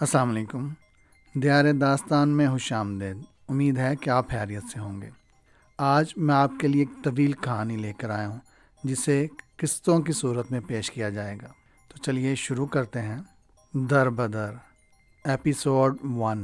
السلام علیکم۔ دیار داستان میں خوش آمدید۔ امید ہے کہ آپ خیریت سے ہوں گے۔ آج میں آپ کے لیے ایک طویل کہانی لے کر آیا ہوں جسے قسطوں کی صورت میں پیش کیا جائے گا۔ تو چلیے شروع کرتے ہیں۔ در بدر، ایپیسوڈ 1۔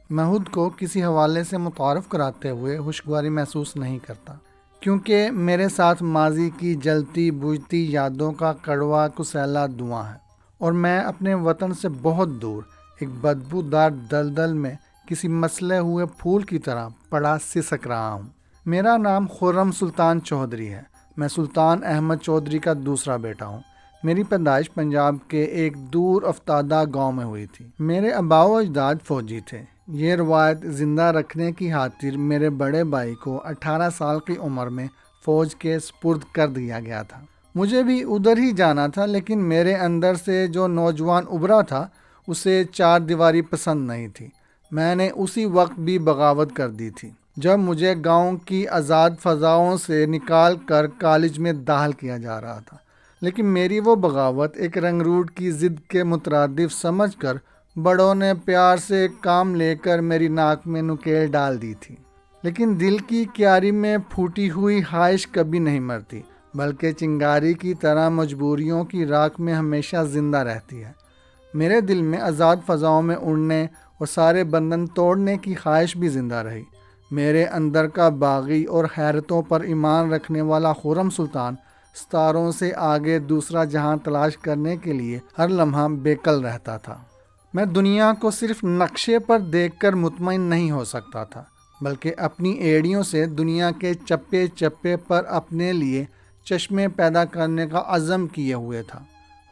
میں خود کو کسی حوالے سے متعارف کراتے ہوئے خوشگواری محسوس نہیں کرتا، کیونکہ میرے ساتھ ماضی کی جلتی بجھتی یادوں کا کڑوا کسیلا دھواں ہے، اور میں اپنے وطن سے بہت دور ایک بدبودار دلدل میں کسی مسلے ہوئے پھول کی طرح پڑا سسک رہا ہوں۔ میرا نام خرم سلطان چودھری ہے۔ میں سلطان احمد چودھری کا دوسرا بیٹا ہوں۔ میری پیدائش پنجاب کے ایک دور افتادہ گاؤں میں ہوئی تھی۔ میرے آباء و اجداد فوجی تھے۔ یہ روایت زندہ رکھنے کی خاطر میرے بڑے بھائی کو 18 سال کی عمر میں فوج کے سپرد کر دیا گیا تھا۔ مجھے بھی ادھر ہی جانا تھا، لیکن میرے اندر سے جو نوجوان ابھرا تھا اسے چار دیواری پسند نہیں تھی۔ میں نے اسی وقت بھی بغاوت کر دی تھی جب مجھے گاؤں کی آزاد فضاؤں سے نکال کر کالج میں داخل کیا جا رہا تھا، لیکن میری وہ بغاوت ایک رنگروٹ کی ضد کے مترادف سمجھ کر بڑوں نے پیار سے کام لے کر میری ناک میں نکیل ڈال دی تھی۔ لیکن دل کی کیاری میں پھوٹی ہوئی خواہش کبھی نہیں مرتی، بلکہ چنگاری کی طرح مجبوریوں کی راکھ میں ہمیشہ زندہ رہتی ہے۔ میرے دل میں آزاد فضاؤں میں اڑنے اور سارے بندھن توڑنے کی خواہش بھی زندہ رہی۔ میرے اندر کا باغی اور حیرتوں پر ایمان رکھنے والا خرم سلطان ستاروں سے آگے دوسرا جہاں تلاش کرنے کے لیے ہر لمحہ بیکل رہتا تھا۔ میں دنیا کو صرف نقشے پر دیکھ کر مطمئن نہیں ہو سکتا تھا، بلکہ اپنی ایڑیوں سے دنیا کے چپے چپے پر اپنے لیے چشمے پیدا کرنے کا عزم کیے ہوئے تھا۔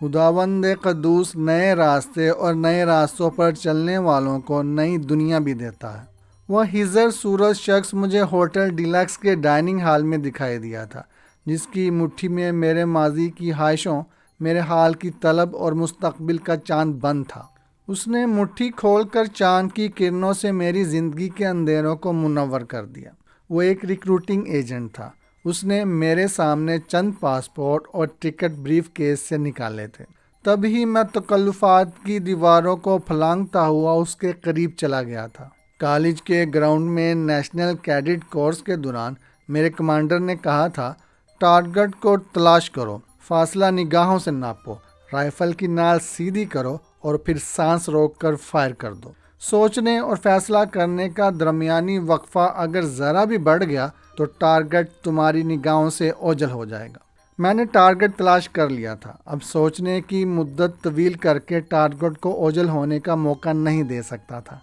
خداوند قدوس نئے راستے اور نئے راستوں پر چلنے والوں کو نئی دنیا بھی دیتا ہے۔ وہ ہزر صورت شخص مجھے ہوٹل ڈیلکس کے ڈائننگ ہال میں دکھائی دیا تھا، جس کی مٹھی میں میرے ماضی کی خواہشوں، میرے حال کی طلب اور مستقبل کا چاند بند تھا۔ اس نے مٹھی کھول کر چاند کی کرنوں سے میری زندگی کے اندھیروں کو منور کر دیا۔ وہ ایک ریکروٹنگ ایجنٹ تھا۔ اس نے میرے سامنے چند پاسپورٹ اور ٹکٹ بریف کیس سے نکالے تھے۔ تب ہی میں تکلفات کی دیواروں کو پھلانگتا ہوا اس کے قریب چلا گیا تھا۔ کالج کے گراؤنڈ میں نیشنل کیڈٹ کورس کے دوران میرے کمانڈر نے کہا تھا، ٹارگٹ کو تلاش کرو، فاصلہ نگاہوں سے ناپو، رائفل کی نال سیدھی کرو اور پھر سانس روک کر فائر کر دو۔ سوچنے اور فیصلہ کرنے کا درمیانی وقفہ اگر ذرا بھی بڑھ گیا تو ٹارگٹ تمہاری نگاہوں سے اوجھل ہو جائے گا۔ میں نے ٹارگٹ تلاش کر لیا تھا۔ اب سوچنے کی مدت طویل کر کے ٹارگٹ کو اوجھل ہونے کا موقع نہیں دے سکتا تھا،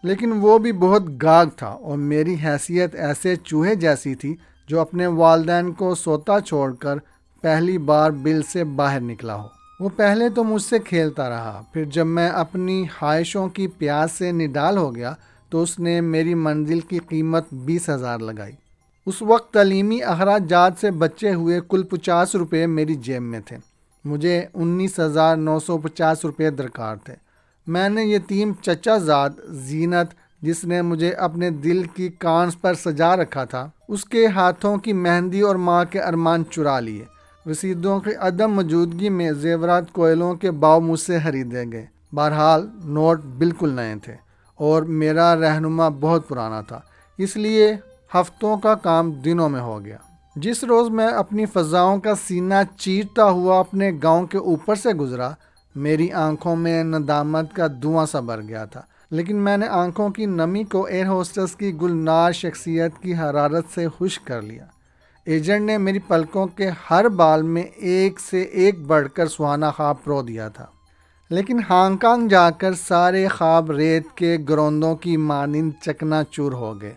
لیکن وہ بھی بہت گاگ تھا، اور میری حیثیت ایسے چوہے جیسی تھی جو اپنے والدین کو سوتا چھوڑ کر پہلی بار بل سے باہر نکلا ہو۔ وہ پہلے تو مجھ سے کھیلتا رہا، پھر جب میں اپنی خواہشوں کی پیاس سے نڈال ہو گیا تو اس نے میری منزل کی قیمت 20,000 لگائی۔ اس وقت تعلیمی اخراجات سے بچے ہوئے کل 50 روپے میری جیب میں تھے۔ مجھے 19,950 روپے درکار تھے۔ میں نے یتیم چچا زاد زینت، جس نے مجھے اپنے دل کی کانس پر سجا رکھا تھا، اس کے ہاتھوں کی مہندی اور ماں کے ارمان چرا لیے۔ رسیدوں کی عدم موجودگی میں زیورات کوئلوں کے باؤ مجھ سے خریدے گئے۔ بہرحال نوٹ بالکل نئے تھے، اور میرا رہنما بہت پرانا تھا، اس لیے ہفتوں کا کام دنوں میں ہو گیا۔ جس روز میں اپنی فضاؤں کا سینہ چیرتا ہوا اپنے گاؤں کے اوپر سے گزرا، میری آنکھوں میں ندامت کا دھواں سا بھر گیا تھا، لیکن میں نے آنکھوں کی نمی کو ایئر ہوسٹس کی گلنار شخصیت کی حرارت سے خشک کر لیا۔ ایجنٹ نے میری پلکوں کے ہر بال میں ایک سے ایک بڑھ کر سہانا خواب پرو دیا تھا، لیکن ہانگ کانگ جا کر سارے خواب ریت کے گروندوں کی مانند چکنا چور ہو گئے۔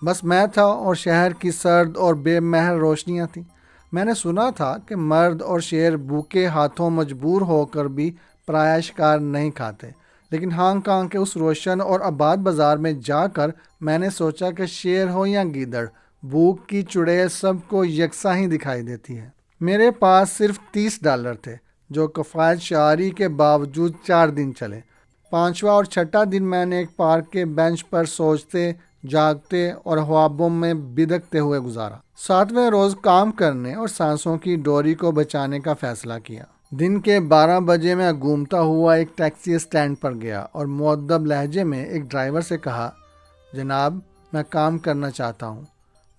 بس میں تھا اور شہر کی سرد اور بے مہر روشنیاں تھیں۔ میں نے سنا تھا کہ مرد اور شیر بھوکے ہاتھوں مجبور ہو کر بھی پرایا شکار نہیں کھاتے، لیکن ہانگ کانگ کے اس روشن اور آباد بازار میں جا کر میں نے سوچا کہ شیر ہو یا گیدڑ، بھوک کی چڑیل سب کو یکساں ہی دکھائی دیتی ہے۔ میرے پاس صرف $30 تھے، جو کفایت شعاری کے باوجود 4 دن چلے۔ 5واں اور 6واں دن میں نے ایک پارک کے بینچ پر سوچتے جاگتے اور خوابوں میں بدکتے ہوئے گزارا۔ 7ویں روز کام کرنے اور سانسوں کی ڈوری کو بچانے کا فیصلہ کیا۔ دن کے 12 بجے میں گھومتا ہوا ایک ٹیکسی اسٹینڈ پر گیا اور مؤدب لہجے میں ایک ڈرائیور سے کہا، جناب میں کام کرنا چاہتا ہوں۔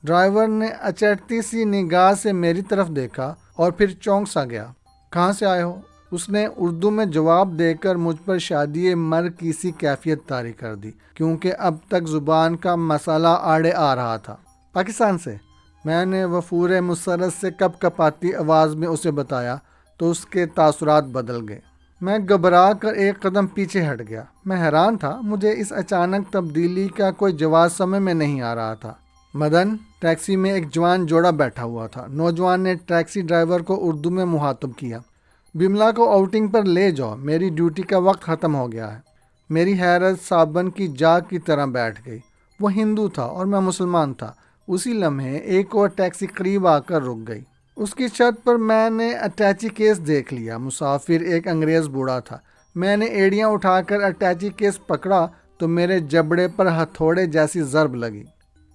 ڈرائیور نے اچرتی سی نگاہ سے میری طرف دیکھا اور پھر چونک سا گیا۔ کہاں سے آئے ہو؟ اس نے اردو میں جواب دے کر مجھ پر شادی مر کی سی کیفیت طاری کر دی، کیونکہ اب تک زبان کا مسئلہ آڑے آ رہا تھا۔ پاکستان سے، میں نے وفور مسرت سے کپ کپاتی آواز میں اسے بتایا تو اس کے تاثرات بدل گئے۔ میں گھبرا کر ایک قدم پیچھے ہٹ گیا۔ میں حیران تھا، مجھے اس اچانک تبدیلی کا کوئی جواز سمجھ میں نہیں آ رہا تھا۔ مدن، ٹیکسی میں ایک جوان جوڑا بیٹھا ہوا تھا۔ نوجوان نے ٹیکسی ڈرائیور کو اردو میں مخاطب کیا، بملا کو آؤٹنگ پر لے جاؤ، میری ڈیوٹی کا وقت ختم ہو گیا ہے۔ میری حیرت صابن کی جاگ کی طرح بیٹھ گئی۔ وہ ہندو تھا اور میں مسلمان تھا۔ اسی لمحے ایک اور ٹیکسی قریب آ کر رک گئی۔ اس کی چھت پر میں نے اٹیچی کیس دیکھ لیا۔ مسافر ایک انگریز بوڑھا تھا۔ میں نے ایڑیاں اٹھا کر اٹیچی کیس پکڑا تو میرے جبڑے پر ہتھوڑے جیسی ضرب لگی۔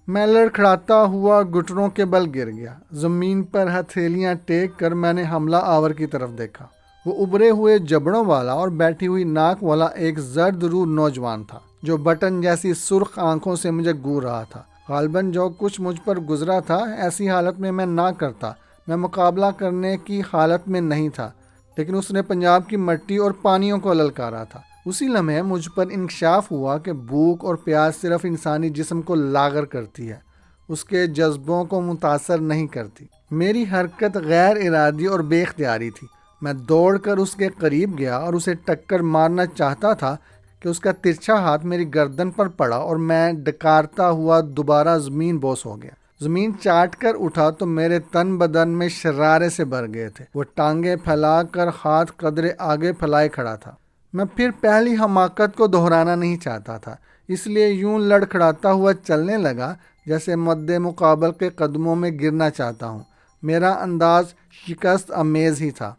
میں لڑکھڑاتا ہوا گھٹنوں کے بل گر گیا۔ زمین پر ہتھیلیاں ٹیک کر میں نے حملہ آور کی طرف دیکھا۔ وہ ابھرے ہوئے جبڑوں والا اور بیٹھی ہوئی ناک والا ایک زرد رو نوجوان تھا، جو بٹن جیسی سرخ آنکھوں سے مجھے گور رہا تھا۔ غالباً جو کچھ مجھ پر گزرا تھا، ایسی حالت میں نہ کرتا۔ میں مقابلہ کرنے کی حالت میں نہیں تھا، لیکن اس نے پنجاب کی مٹی اور پانیوں کو للکارا تھا۔ اسی لمحے مجھ پر انکشاف ہوا کہ بھوک اور پیاس صرف انسانی جسم کو لاغر کرتی ہے، اس کے جذبوں کو متاثر نہیں کرتی۔ میری حرکت غیر ارادی اور بے اختیاری تھی۔ میں دوڑ کر اس کے قریب گیا اور اسے ٹکر مارنا چاہتا تھا کہ اس کا ترچھا ہاتھ میری گردن پر پڑا اور میں ڈکارتا ہوا دوبارہ زمین بوس ہو گیا۔ زمین چاٹ کر اٹھا تو میرے تن بدن میں شرارے سے بھر گئے تھے۔ وہ ٹانگیں پھیلا کر ہاتھ قدرے آگے پھیلائے کھڑا تھا۔ میں پھر پہلی حماقت کو دہرانا نہیں چاہتا تھا، اس لیے یوں لڑکھڑاتا ہوا چلنے لگا جیسے مد مقابل کے قدموں میں گرنا چاہتا ہوں۔ میرا انداز شکست امیز ہی تھا۔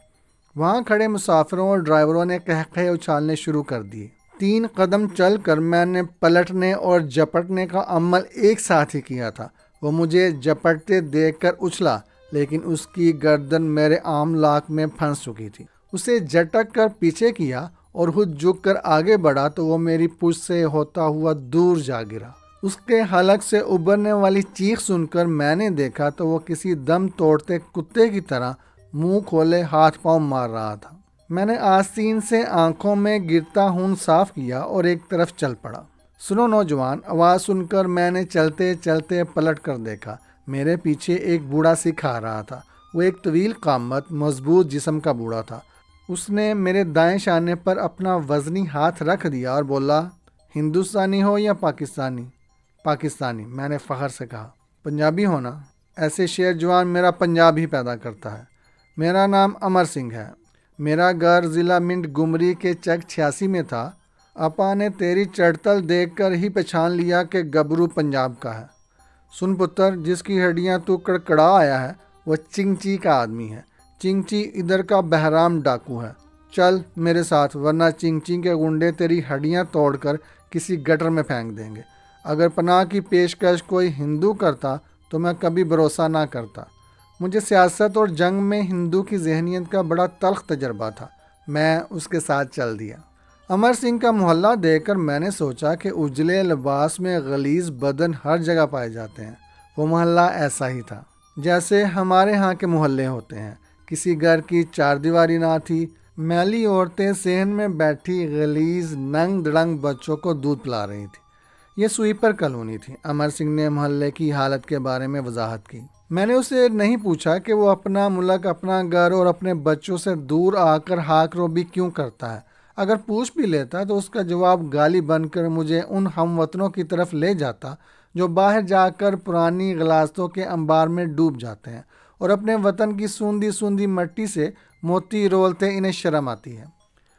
وہاں کھڑے مسافروں اور ڈرائیوروں نے قہقہے اچھالنے شروع کر دیے۔ 3 قدم چل کر میں نے پلٹنے اور جپٹنے کا عمل ایک ساتھ ہی کیا تھا۔ وہ مجھے جپٹتے دیکھ کر اچھلا، لیکن اس کی گردن میرے عام لاک میں پھنس چکی تھی۔ اسے جھٹک کر پیچھے کیا اور خود جھک کر آگے بڑھا تو وہ میری پشت سے ہوتا ہوا دور جا گرا۔ اس کے حلق سے ابھرنے والی چیخ سن کر میں نے دیکھا تو وہ کسی دم توڑتے کتے کی طرح منہ کھولے ہاتھ پاؤں مار رہا تھا۔ میں نے آستین سے آنکھوں میں گرتا خون صاف کیا اور ایک طرف چل پڑا۔ سنو نوجوان، آواز سن کر میں نے چلتے چلتے پلٹ کر دیکھا۔ میرے پیچھے ایک بوڑھا سکھ آ رہا تھا۔ وہ ایک طویل قامت، مضبوط جسم کا بوڑھا تھا۔ اس نے میرے دائیں شانے پر اپنا وزنی ہاتھ رکھ دیا اور بولا، ہندوستانی ہو یا پاکستانی؟ پاکستانی، میں نے فخر سے کہا۔ پنجابی ہونا؟ ایسے شیر جوان میرا پنجاب ہی پیدا کرتا ہے۔ میرا نام امر سنگھ ہے۔ میرا گھر ضلع منٹ گمری کے چک 86 میں تھا۔ اپا نے تیری چڑتل دیکھ کر ہی پہچان لیا کہ گبرو پنجاب کا ہے۔ سن پتر، جس کی ہڈیاں تو کڑکڑا آیا ہے وہ چنگچی کا آدمی ہے۔ چنگچی ادھر کا بہرام ڈاکو ہے۔ چل میرے ساتھ، ورنہ چنگچی کے گنڈے تیری ہڈیاں توڑ کر کسی گٹر میں پھینک دیں گے۔ اگر پناہ کی پیشکش کوئی ہندو کرتا تو میں کبھی بھروسہ نہ کرتا۔ مجھے سیاست اور جنگ میں ہندو کی ذہنیت کا بڑا تلخ تجربہ تھا۔ میں اس کے ساتھ چل دیا۔ امر سنگھ کا محلہ دیکھ کر میں نے سوچا کہ اجلے لباس میں غلیظ بدن ہر جگہ پائے جاتے ہیں۔ وہ محلہ ایسا ہی تھا جیسے ہمارے ہاں کے محلے ہوتے ہیں۔ کسی گھر کی 4 دیواری نہ تھی۔ میلی عورتیں صحن میں بیٹھی غلیظ ننگ دڑنگ بچوں کو دودھ پلا رہی تھی۔ یہ سویپر کالونی تھی۔ امر سنگھ نے محلے کی حالت کے بارے میں وضاحت کی۔ میں نے اسے نہیں پوچھا کہ وہ اپنا ملک، اپنا گھر اور اپنے بچوں سے دور آ کر ہاک روبی کیوں کرتا ہے۔ اگر پوچھ بھی لیتا تو اس کا جواب گالی بن کر مجھے ان ہم وطنوں کی طرف لے جاتا جو باہر جا کر پرانی غلاظتوں کے انبار میں ڈوب جاتے ہیں اور اپنے وطن کی سوندھی سوندھی مٹی سے موتی رولتے انہیں شرم آتی ہے۔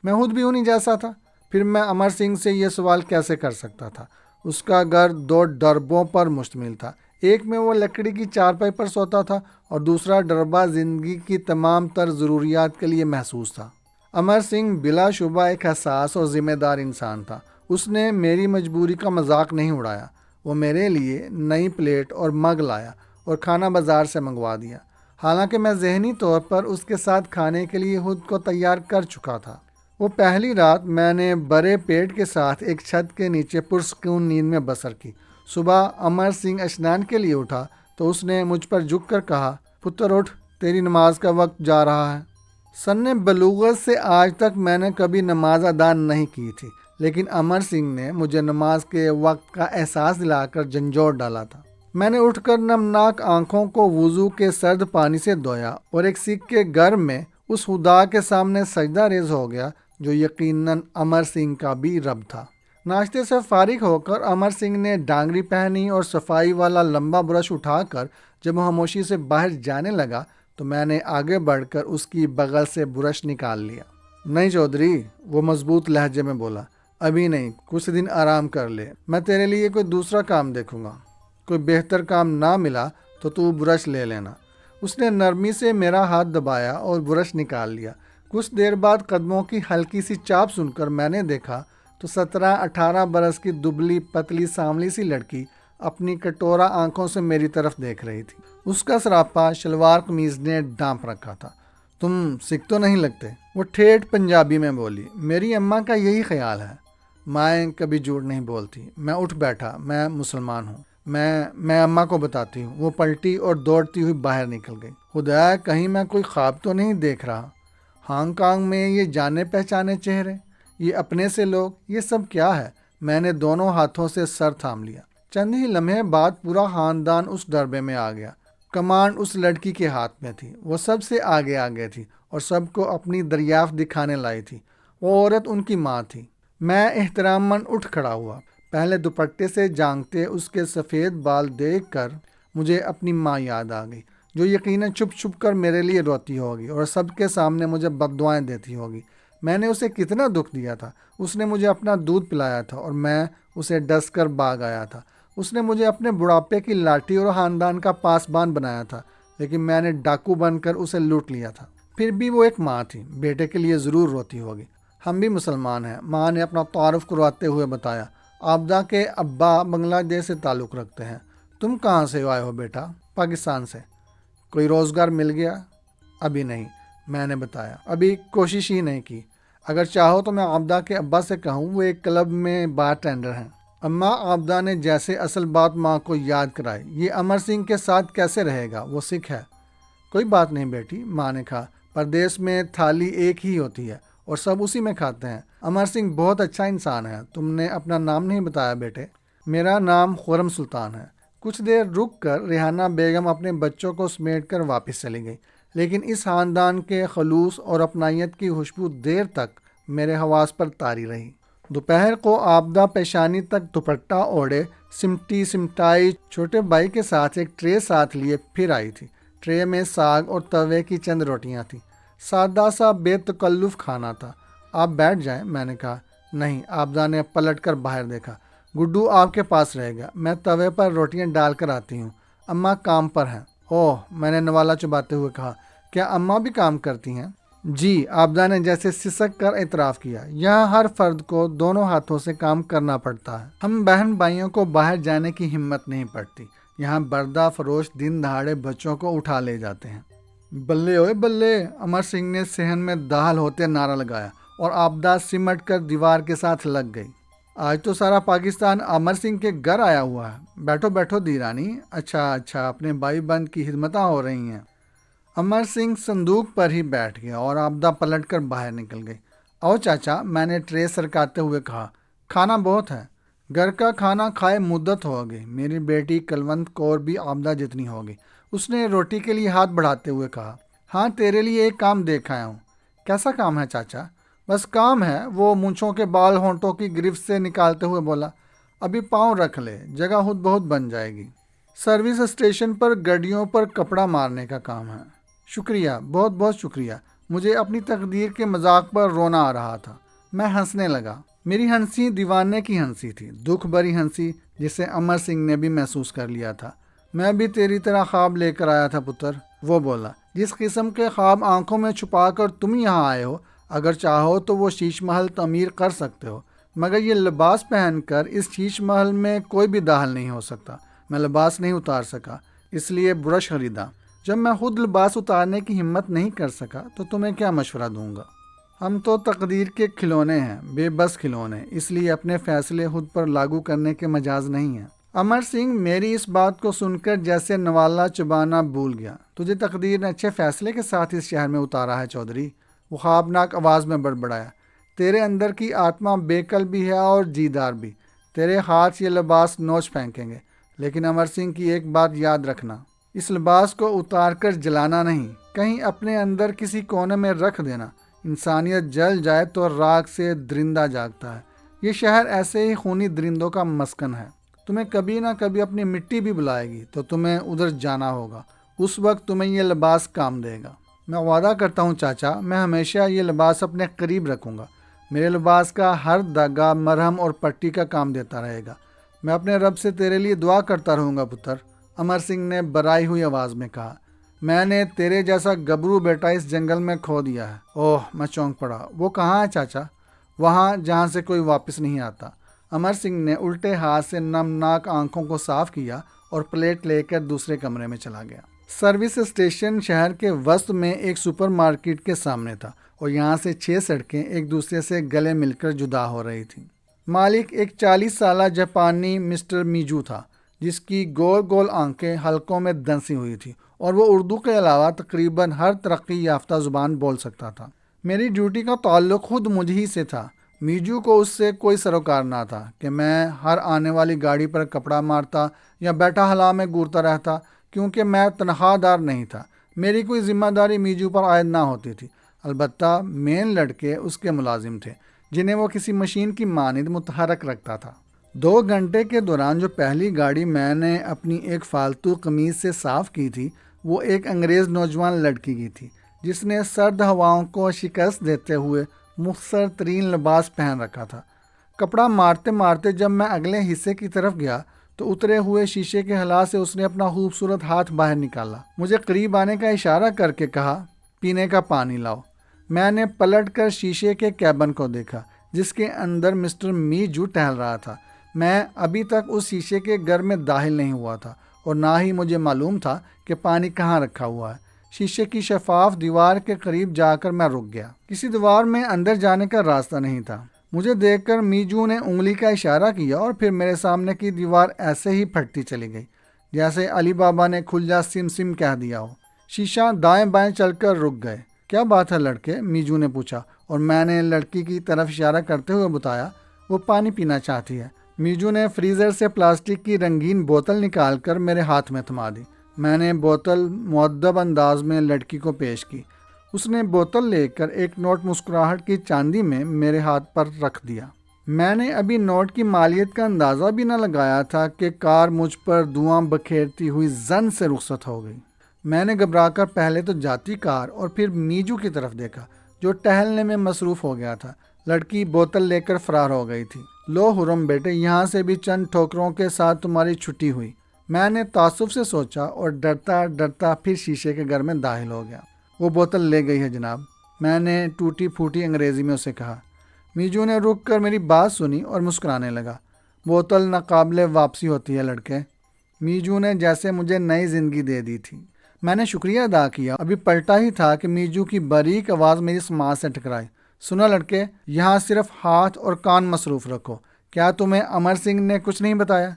میں خود بھی انہی جیسا تھا۔ پھر میں امر سنگھ سے یہ سوال کیسے کر سکتا تھا؟ اس کا گھر 2 ڈربوں پر مشتمل تھا۔ ایک میں وہ لکڑی کی چارپائی پر سوتا تھا اور دوسرا ڈربہ زندگی کی تمام تر ضروریات کے لیے محسوس تھا۔ امر سنگھ بلا شبہ ایک حساس اور ذمہ دار انسان تھا۔ اس نے میری مجبوری کا مذاق نہیں اڑایا۔ وہ میرے لیے نئی پلیٹ اور مگ لایا اور کھانا بازار سے منگوا دیا، حالانکہ میں ذہنی طور پر اس کے ساتھ کھانے کے لیے خود کو تیار کر چکا تھا۔ وہ پہلی رات میں نے بڑے پیٹ کے ساتھ ایک چھت کے نیچے پرسکون نیند میں بسر کی۔ صبح امر سنگھ اشنان کے لیے اٹھا تو اس نے مجھ پر جھک کر کہا، پتر اٹھ، تیری نماز کا وقت جا رہا ہے۔ سن بلوغت سے آج تک میں نے کبھی نماز ادا نہیں کی تھی، لیکن امر سنگھ نے مجھے نماز کے وقت کا احساس دلا کر جھنجھوڑ ڈالا تھا۔ میں نے اٹھ کر نمناک آنکھوں کو وضو کے سرد پانی سے دھویا اور ایک سکھ کے گھر میں اس خدا کے سامنے سجدہ ریز ہو گیا جو یقیناً امر سنگھ کا بھی رب تھا۔ ناشتے سے فارغ ہو کر امر سنگھ نے ڈانگری پہنی اور صفائی والا لمبا برش اٹھا کر جب خاموشی سے باہر جانے لگا تو میں نے آگے بڑھ کر اس کی بغل سے برش نکال لیا۔ نہیں چودھری، وہ مضبوط لہجے میں بولا، ابھی نہیں، کچھ دن آرام کر لے، میں تیرے لیے کوئی دوسرا کام دیکھوں گا۔ کوئی بہتر کام نہ ملا تو برش لے لینا۔ اس نے نرمی سے میرا ہاتھ دبایا اور برش نکال لیا۔ کچھ دیر بعد قدموں کی ہلکی سی چاپ سن کر میں نے دیکھا تو 17-18 برس کی دبلی پتلی سانولی سی لڑکی اپنی کٹورا آنکھوں سے میری طرف دیکھ رہی تھی۔ اس کا سراپا شلوار قمیض نے ڈانپ رکھا تھا۔ تم سکھ تو نہیں لگتے، وہ ٹھیٹھ پنجابی میں بولی۔ میری اماں کا یہی خیال ہے، مائیں کبھی جھوٹ نہیں بولتی۔ میں اٹھ بیٹھا، میں مسلمان ہوں، میں اماں کو بتاتی ہوں۔ وہ پلٹی اور دوڑتی ہوئی باہر نکل گئی۔ خدا، کہیں میں کوئی خواب تو نہیں دیکھ رہا؟ ہانگ کانگ میں یہ جانے پہچانے چہرے، یہ اپنے سے لوگ، یہ سب کیا ہے؟ میں نے دونوں ہاتھوں سے سر تھام لیا۔ چند ہی لمحے بعد پورا خاندان اس ڈربے میں آ گیا۔ کمان اس لڑکی کے ہاتھ میں تھی، وہ سب سے آگے تھی اور سب کو اپنی دریافت دکھانے لائی تھی۔ وہ عورت ان کی ماں تھی۔ میں احتراماً اٹھ کھڑا ہوا۔ پہلے دوپٹے سے جانگتے اس کے سفید بال دیکھ کر مجھے اپنی ماں یاد آ گئی، جو یقیناً چھپ چھپ کر میرے لیے روتی ہوگی اور سب کے سامنے مجھے بد دعائیں دیتی ہوگی۔ میں نے اسے کتنا دکھ دیا تھا۔ اس نے مجھے اپنا دودھ پلایا تھا اور میں اسے ڈس کر بھاگ آیا تھا۔ اس نے مجھے اپنے بڑھاپے کی لاٹھی اور خاندان کا پاسبان بنایا تھا، لیکن میں نے ڈاکو بن کر اسے لوٹ لیا تھا۔ پھر بھی وہ ایک ماں تھی، بیٹے کے لیے ضرور روتی ہوگی۔ ہم بھی مسلمان ہیں، ماں نے اپنا تعارف کرواتے ہوئے بتایا۔ آبدہ کے ابا بنگلہ دیش سے تعلق رکھتے ہیں۔ تم کہاں سے آئے ہو بیٹا؟ پاکستان سے۔ کوئی روزگار مل گیا؟ ابھی نہیں، میں نے بتایا، ابھی کوشش ہی نہیں کی۔ اگر چاہو تو میں آبدہ کے ابا سے کہوں، وہ ایک کلب میں بار ٹینڈر ہیں۔ اماں آبدہ نے جیسے اصل بات ماں کو یاد کرائی۔ یہ امر سنگھ کے ساتھ کیسے رہے گا؟ وہ سکھ ہے۔ کوئی بات نہیں بیٹی، ماں نے کہا، پردیس میں تھالی ایک ہی ہوتی ہے اور سب اسی میں کھاتے ہیں۔ امر سنگھ بہت اچھا انسان ہے۔ تم نے اپنا نام نہیں بتایا بیٹے۔ میرا نام خرم سلطان ہے۔ کچھ دیر رک کر ریحانہ بیگم اپنے بچوں کو سمیٹ کر واپس چلی گئی، لیکن اس خاندان کے خلوص اور اپنائیت کی خوشبو دیر تک میرے حواس پر طاری رہی۔ دوپہر کو آبدہ پیشانی تک دوپٹہ اوڑھے سمٹی سمٹائی چھوٹے بھائی کے ساتھ ایک ٹرے ساتھ لیے پھر آئی تھی۔ ٹرے میں ساگ اور توے کی چند روٹیاں تھیں۔ سادہ سا بے تکلف کھانا تھا۔ آپ بیٹھ جائیں، میں نے کہا۔ نہیں، آبدہ نے پلٹ کر باہر دیکھا۔ گڈو آپ کے پاس رہے گا، میں توے پر روٹیاں ڈال کر آتی ہوں۔ اماں کام پر ہیں۔ اوہ، میں نے نوالا چباتے ہوئے کہا، کیا اماں بھی کام کرتی ہیں؟ جی، آبدہ نے جیسے سسک کر اعتراف کیا۔ یہاں ہر فرد کو دونوں ہاتھوں سے کام کرنا پڑتا ہے۔ ہم بہن بھائیوں کو باہر جانے کی ہمت نہیں پڑتی۔ یہاں بردہ فروش دن دہاڑے بچوں کو اٹھا لے جاتے ہیں۔ بلے اوئے بلے، امر سنگھ نے صحن میں داخل ہوتے نعرہ لگایا اور آبدہ سمٹ کر دیوار کے ساتھ لگ گئی۔ آج تو سارا پاکستان امر سنگھ کے گھر آیا ہوا ہے۔ بیٹھو بیٹھو دیرانی، اچھا، اپنے بھائی بہن کی خدمتاں ہو رہی ہیں۔ امر سنگھ صندوق پر ہی بیٹھ گیا اور آبدہ پلٹ کر باہر نکل گئی۔ او چاچا، میں نے ٹرے سرکاتے ہوئے کہا، کھانا بہت ہے۔ گھر کا کھانا کھائے مدت ہو گئی۔ میری بیٹی کلونت کور بھی آبدہ جتنی ہوگی۔ اس نے روٹی کے لیے ہاتھ بڑھاتے ہوئے کہا، ہاں، تیرے لیے ایک کام دیکھ آیا ہوں۔ کیسا کام ہے چاچا؟ بس کام ہے، وہ مونچھوں کے بال ہونٹوں کی گرفت سے نکالتے ہوئے بولا، ابھی پاؤں رکھ لے، جگہ خود بہت بن جائے گی۔ سروس اسٹیشن پر گڈیوں پر کپڑا مارنے کا کام ہے۔ شکریہ، بہت بہت شکریہ۔ مجھے اپنی تقدیر کے مذاق پر رونا آ رہا تھا۔ میں ہنسنے لگا۔ میری ہنسی دیوانے کی ہنسی تھی، دکھ بھری ہنسی جسے امر سنگھ نے بھی محسوس کر لیا تھا۔ میں بھی تیری طرح خواب لے کر آیا تھا پتر، وہ بولا۔ جس قسم کے خواب آنکھوں میں چھپا کر تم یہاں آئے ہو، اگر چاہو تو وہ شیش محل تعمیر کر سکتے ہو۔ مگر یہ لباس پہن کر اس شیش محل میں کوئی بھی داخل نہیں ہو سکتا۔ میں لباس نہیں اتار سکا، اس لیے برش خریدا۔ جب میں خود لباس اتارنے کی ہمت نہیں کر سکا تو تمہیں کیا مشورہ دوں گا؟ ہم تو تقدیر کے کھلونے ہیں، بے بس کھلونے، اس لیے اپنے فیصلے خود پر لاگو کرنے کے مجاز نہیں ہیں۔ امر سنگھ میری اس بات کو سن کر جیسے نوالا چبانا بھول گیا۔ تجھے تقدیر نے اچھے فیصلے کے ساتھ اس شہر میں اتارا ہے چودھری، وہ خوابناک آواز میں بڑبڑایا۔ تیرے اندر کی آتما بے کل بھی ہے اور جیدار بھی۔ تیرے ہاتھ یہ لباس نوچ پھینکیں گے، لیکن امر سنگھ کی ایک بات یاد رکھنا، اس لباس کو اتار کر جلانا نہیں، کہیں اپنے اندر کسی کونے میں رکھ دینا۔ انسانیت جل جائے تو راکھ سے درندہ جاگتا ہے۔ یہ شہر ایسے ہی خونی درندوں کا مسکن ہے۔ تمہیں کبھی نہ کبھی اپنی مٹی بھی بلائے گی تو تمہیں ادھر جانا ہوگا، اس وقت تمہیں یہ لباس کام دے گا۔ میں وعدہ کرتا ہوں چاچا، میں ہمیشہ یہ لباس اپنے قریب رکھوں گا۔ میرے لباس کا ہر دھاگا مرہم اور پٹی کا کام دیتا رہے گا۔ میں اپنے رب سے تیرے لیے دعا کرتا رہوں گا پتر، امر سنگھ نے برائی ہوئی آواز میں کہا۔ میں نے تیرے جیسا گبرو بیٹا اس جنگل میں کھو دیا ہے۔ اوہ، میں چونک پڑا۔ وہ کہاں ہے چاچا؟ وہاں جہاں سے کوئی واپس نہیں آتا۔ امر سنگھ نے الٹے ہاتھ سے نمناک آنکھوں کو صاف کیا اور پلیٹ لے کر دوسرے کمرے میں چلا گیا۔ سروس اسٹیشن شہر کے وسط میں ایک سپر مارکیٹ کے سامنے تھا اور یہاں سے 6 سڑکیں ایک دوسرے سے گلے مل کر جدا ہو رہی تھیں۔ مالک ایک 40 سالہ جاپانی مسٹر میجو تھا، جس کی گول گول آنکھیں حلقوں میں دنسی ہوئی تھی اور وہ اردو کے علاوہ تقریباً ہر ترقی یافتہ زبان بول سکتا تھا۔ میری ڈیوٹی کا تعلق خود مجھ ہی سے تھا۔ میجو کو اس سے کوئی سروکار نہ تھا کہ میں ہر آنے والی گاڑی پر کپڑا مارتا یا بیٹھا ہلا میں گورتا رہتا، کیونکہ میں تنخواہ دار نہیں تھا۔ میری کوئی ذمہ داری میجو پر عائد نہ ہوتی تھی۔ البتہ مین لڑکے اس کے ملازم تھے، جنہیں وہ کسی مشین کی مانند متحرک رکھتا تھا۔ 2 گھنٹے کے دوران جو پہلی گاڑی میں نے اپنی ایک فالتو قمیض سے صاف کی تھی، وہ ایک انگریز نوجوان لڑکی کی تھی، جس نے سرد ہواؤں کو شکست دیتے ہوئے مختصر ترین لباس پہن رکھا تھا۔ کپڑا مارتے مارتے جب میں اگلے حصے کی طرف گیا تو اترے ہوئے شیشے کے ہلا سے اس نے اپنا خوبصورت ہاتھ باہر نکالا، مجھے قریب آنے کا اشارہ کر کے کہا، پینے کا پانی لاؤ۔ میں نے پلٹ کر شیشے کے کیبن کو دیکھا، جس کے اندر مسٹر میجو ٹہل رہا تھا۔ میں ابھی تک اس شیشے کے گھر میں داخل نہیں ہوا تھا اور نہ ہی مجھے معلوم تھا کہ پانی کہاں رکھا ہوا ہے۔ شیشے کی شفاف دیوار کے قریب جا کر میں رک گیا۔ کسی دیوار میں اندر جانے کا راستہ نہیں تھا۔ مجھے دیکھ کر میجو نے انگلی کا اشارہ کیا اور پھر میرے سامنے کی دیوار ایسے ہی پھٹتی چلی گئی جیسے علی بابا نے کھل جا سم سم کہہ دیا ہو۔ شیشہ دائیں بائیں چل کر رک گئے۔ کیا بات ہے لڑکے؟ میجو نے پوچھا اور میں نے لڑکی کی طرف اشارہ کرتے ہوئے بتایا، وہ پانی پینا چاہتی ہے۔ میجو نے فریزر سے پلاسٹک کی رنگین بوتل نکال کر میرے ہاتھ میں تھما دی۔ میں نے بوتل مؤدب انداز میں لڑکی کو پیش کی۔ اس نے بوتل لے کر ایک نوٹ مسکراہٹ کی چاندی میں میرے ہاتھ پر رکھ دیا۔ میں نے ابھی نوٹ کی مالیت کا اندازہ بھی نہ لگایا تھا کہ کار مجھ پر دھواں بکھیرتی ہوئی زن سے رخصت ہو گئی۔ میں نے گھبرا کر پہلے تو جاتی کار اور پھر میجو کی طرف دیکھا، جو ٹہلنے میں مصروف ہو گیا تھا۔ لڑکی بوتل لے کر فرار ہو گئی تھی۔ لو حرم بیٹے، یہاں سے بھی چند ٹھوکروں کے ساتھ تمہاری چھٹی ہوئی، میں نے تعصب سے سوچا اور ڈرتا ڈرتا پھر شیشے کے گھر میں داخل ہو گیا۔ وہ بوتل لے گئی ہے جناب، میں نے ٹوٹی پھوٹی انگریزی میں اسے کہا۔ میجو نے رک کر میری بات سنی اور مسکرانے لگا۔ بوتل ناقابل واپسی ہوتی ہے لڑکے۔ میجو نے جیسے مجھے نئی زندگی دے دی تھی۔ میں نے شکریہ ادا کیا۔ ابھی پلٹا ہی تھا کہ میجو کی باریک آواز میری سماعت سے ٹکرائی۔ سنو لڑکے، یہاں صرف ہاتھ اور کان مصروف رکھو۔ کیا تمہیں امر سنگھ نے کچھ نہیں بتایا؟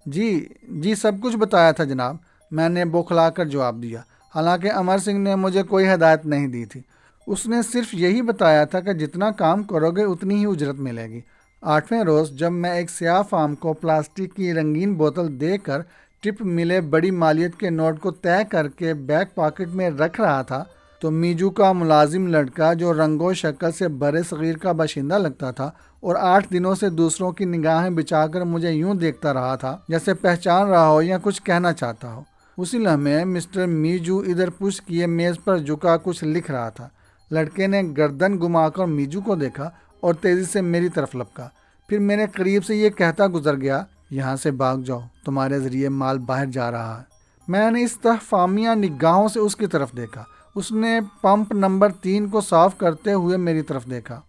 جی سب کچھ بتایا تھا جناب، میں نے بوکھلا کر جواب دیا۔ حالانکہ امر سنگھ نے مجھے کوئی ہدایت نہیں دی تھی۔ اس نے صرف یہی بتایا تھا کہ جتنا کام کرو گے اتنی ہی اجرت ملے گی۔ 8ویں روز جب میں ایک سیاہ فام کو پلاسٹک کی رنگین بوتل دے کر ٹپ ملے بڑی مالیت کے نوٹ کو طے کر کے بیک پاکٹ میں رکھ رہا تھا تو میجو کا ملازم لڑکا، جو رنگ و شکل سے برِ صغیر کا باشندہ لگتا تھا اور 8 دنوں سے دوسروں کی نگاہیں بچا کر مجھے یوں دیکھتا رہا تھا جیسے پہچان رہا ہو یا کچھ کہنا چاہتا ہو، اسی لمحے مسٹر میجو ادھر پشت کیے میز پر جھکا کچھ لکھ رہا تھا۔ لڑکے نے گردن گھما کر میجو کو دیکھا اور تیزی سے میری طرف لپکا، پھر میرے قریب سے یہ کہتا گزر گیا، یہاں سے بھاگ جاؤ، تمہارے ذریعے مال باہر جا رہا ہے۔ میں نے استفہامیہ نگاہوں سے اس کی طرف دیکھا۔ اس نے پمپ نمبر 3 کو صاف کرتے ہوئے میری طرف دیکھا۔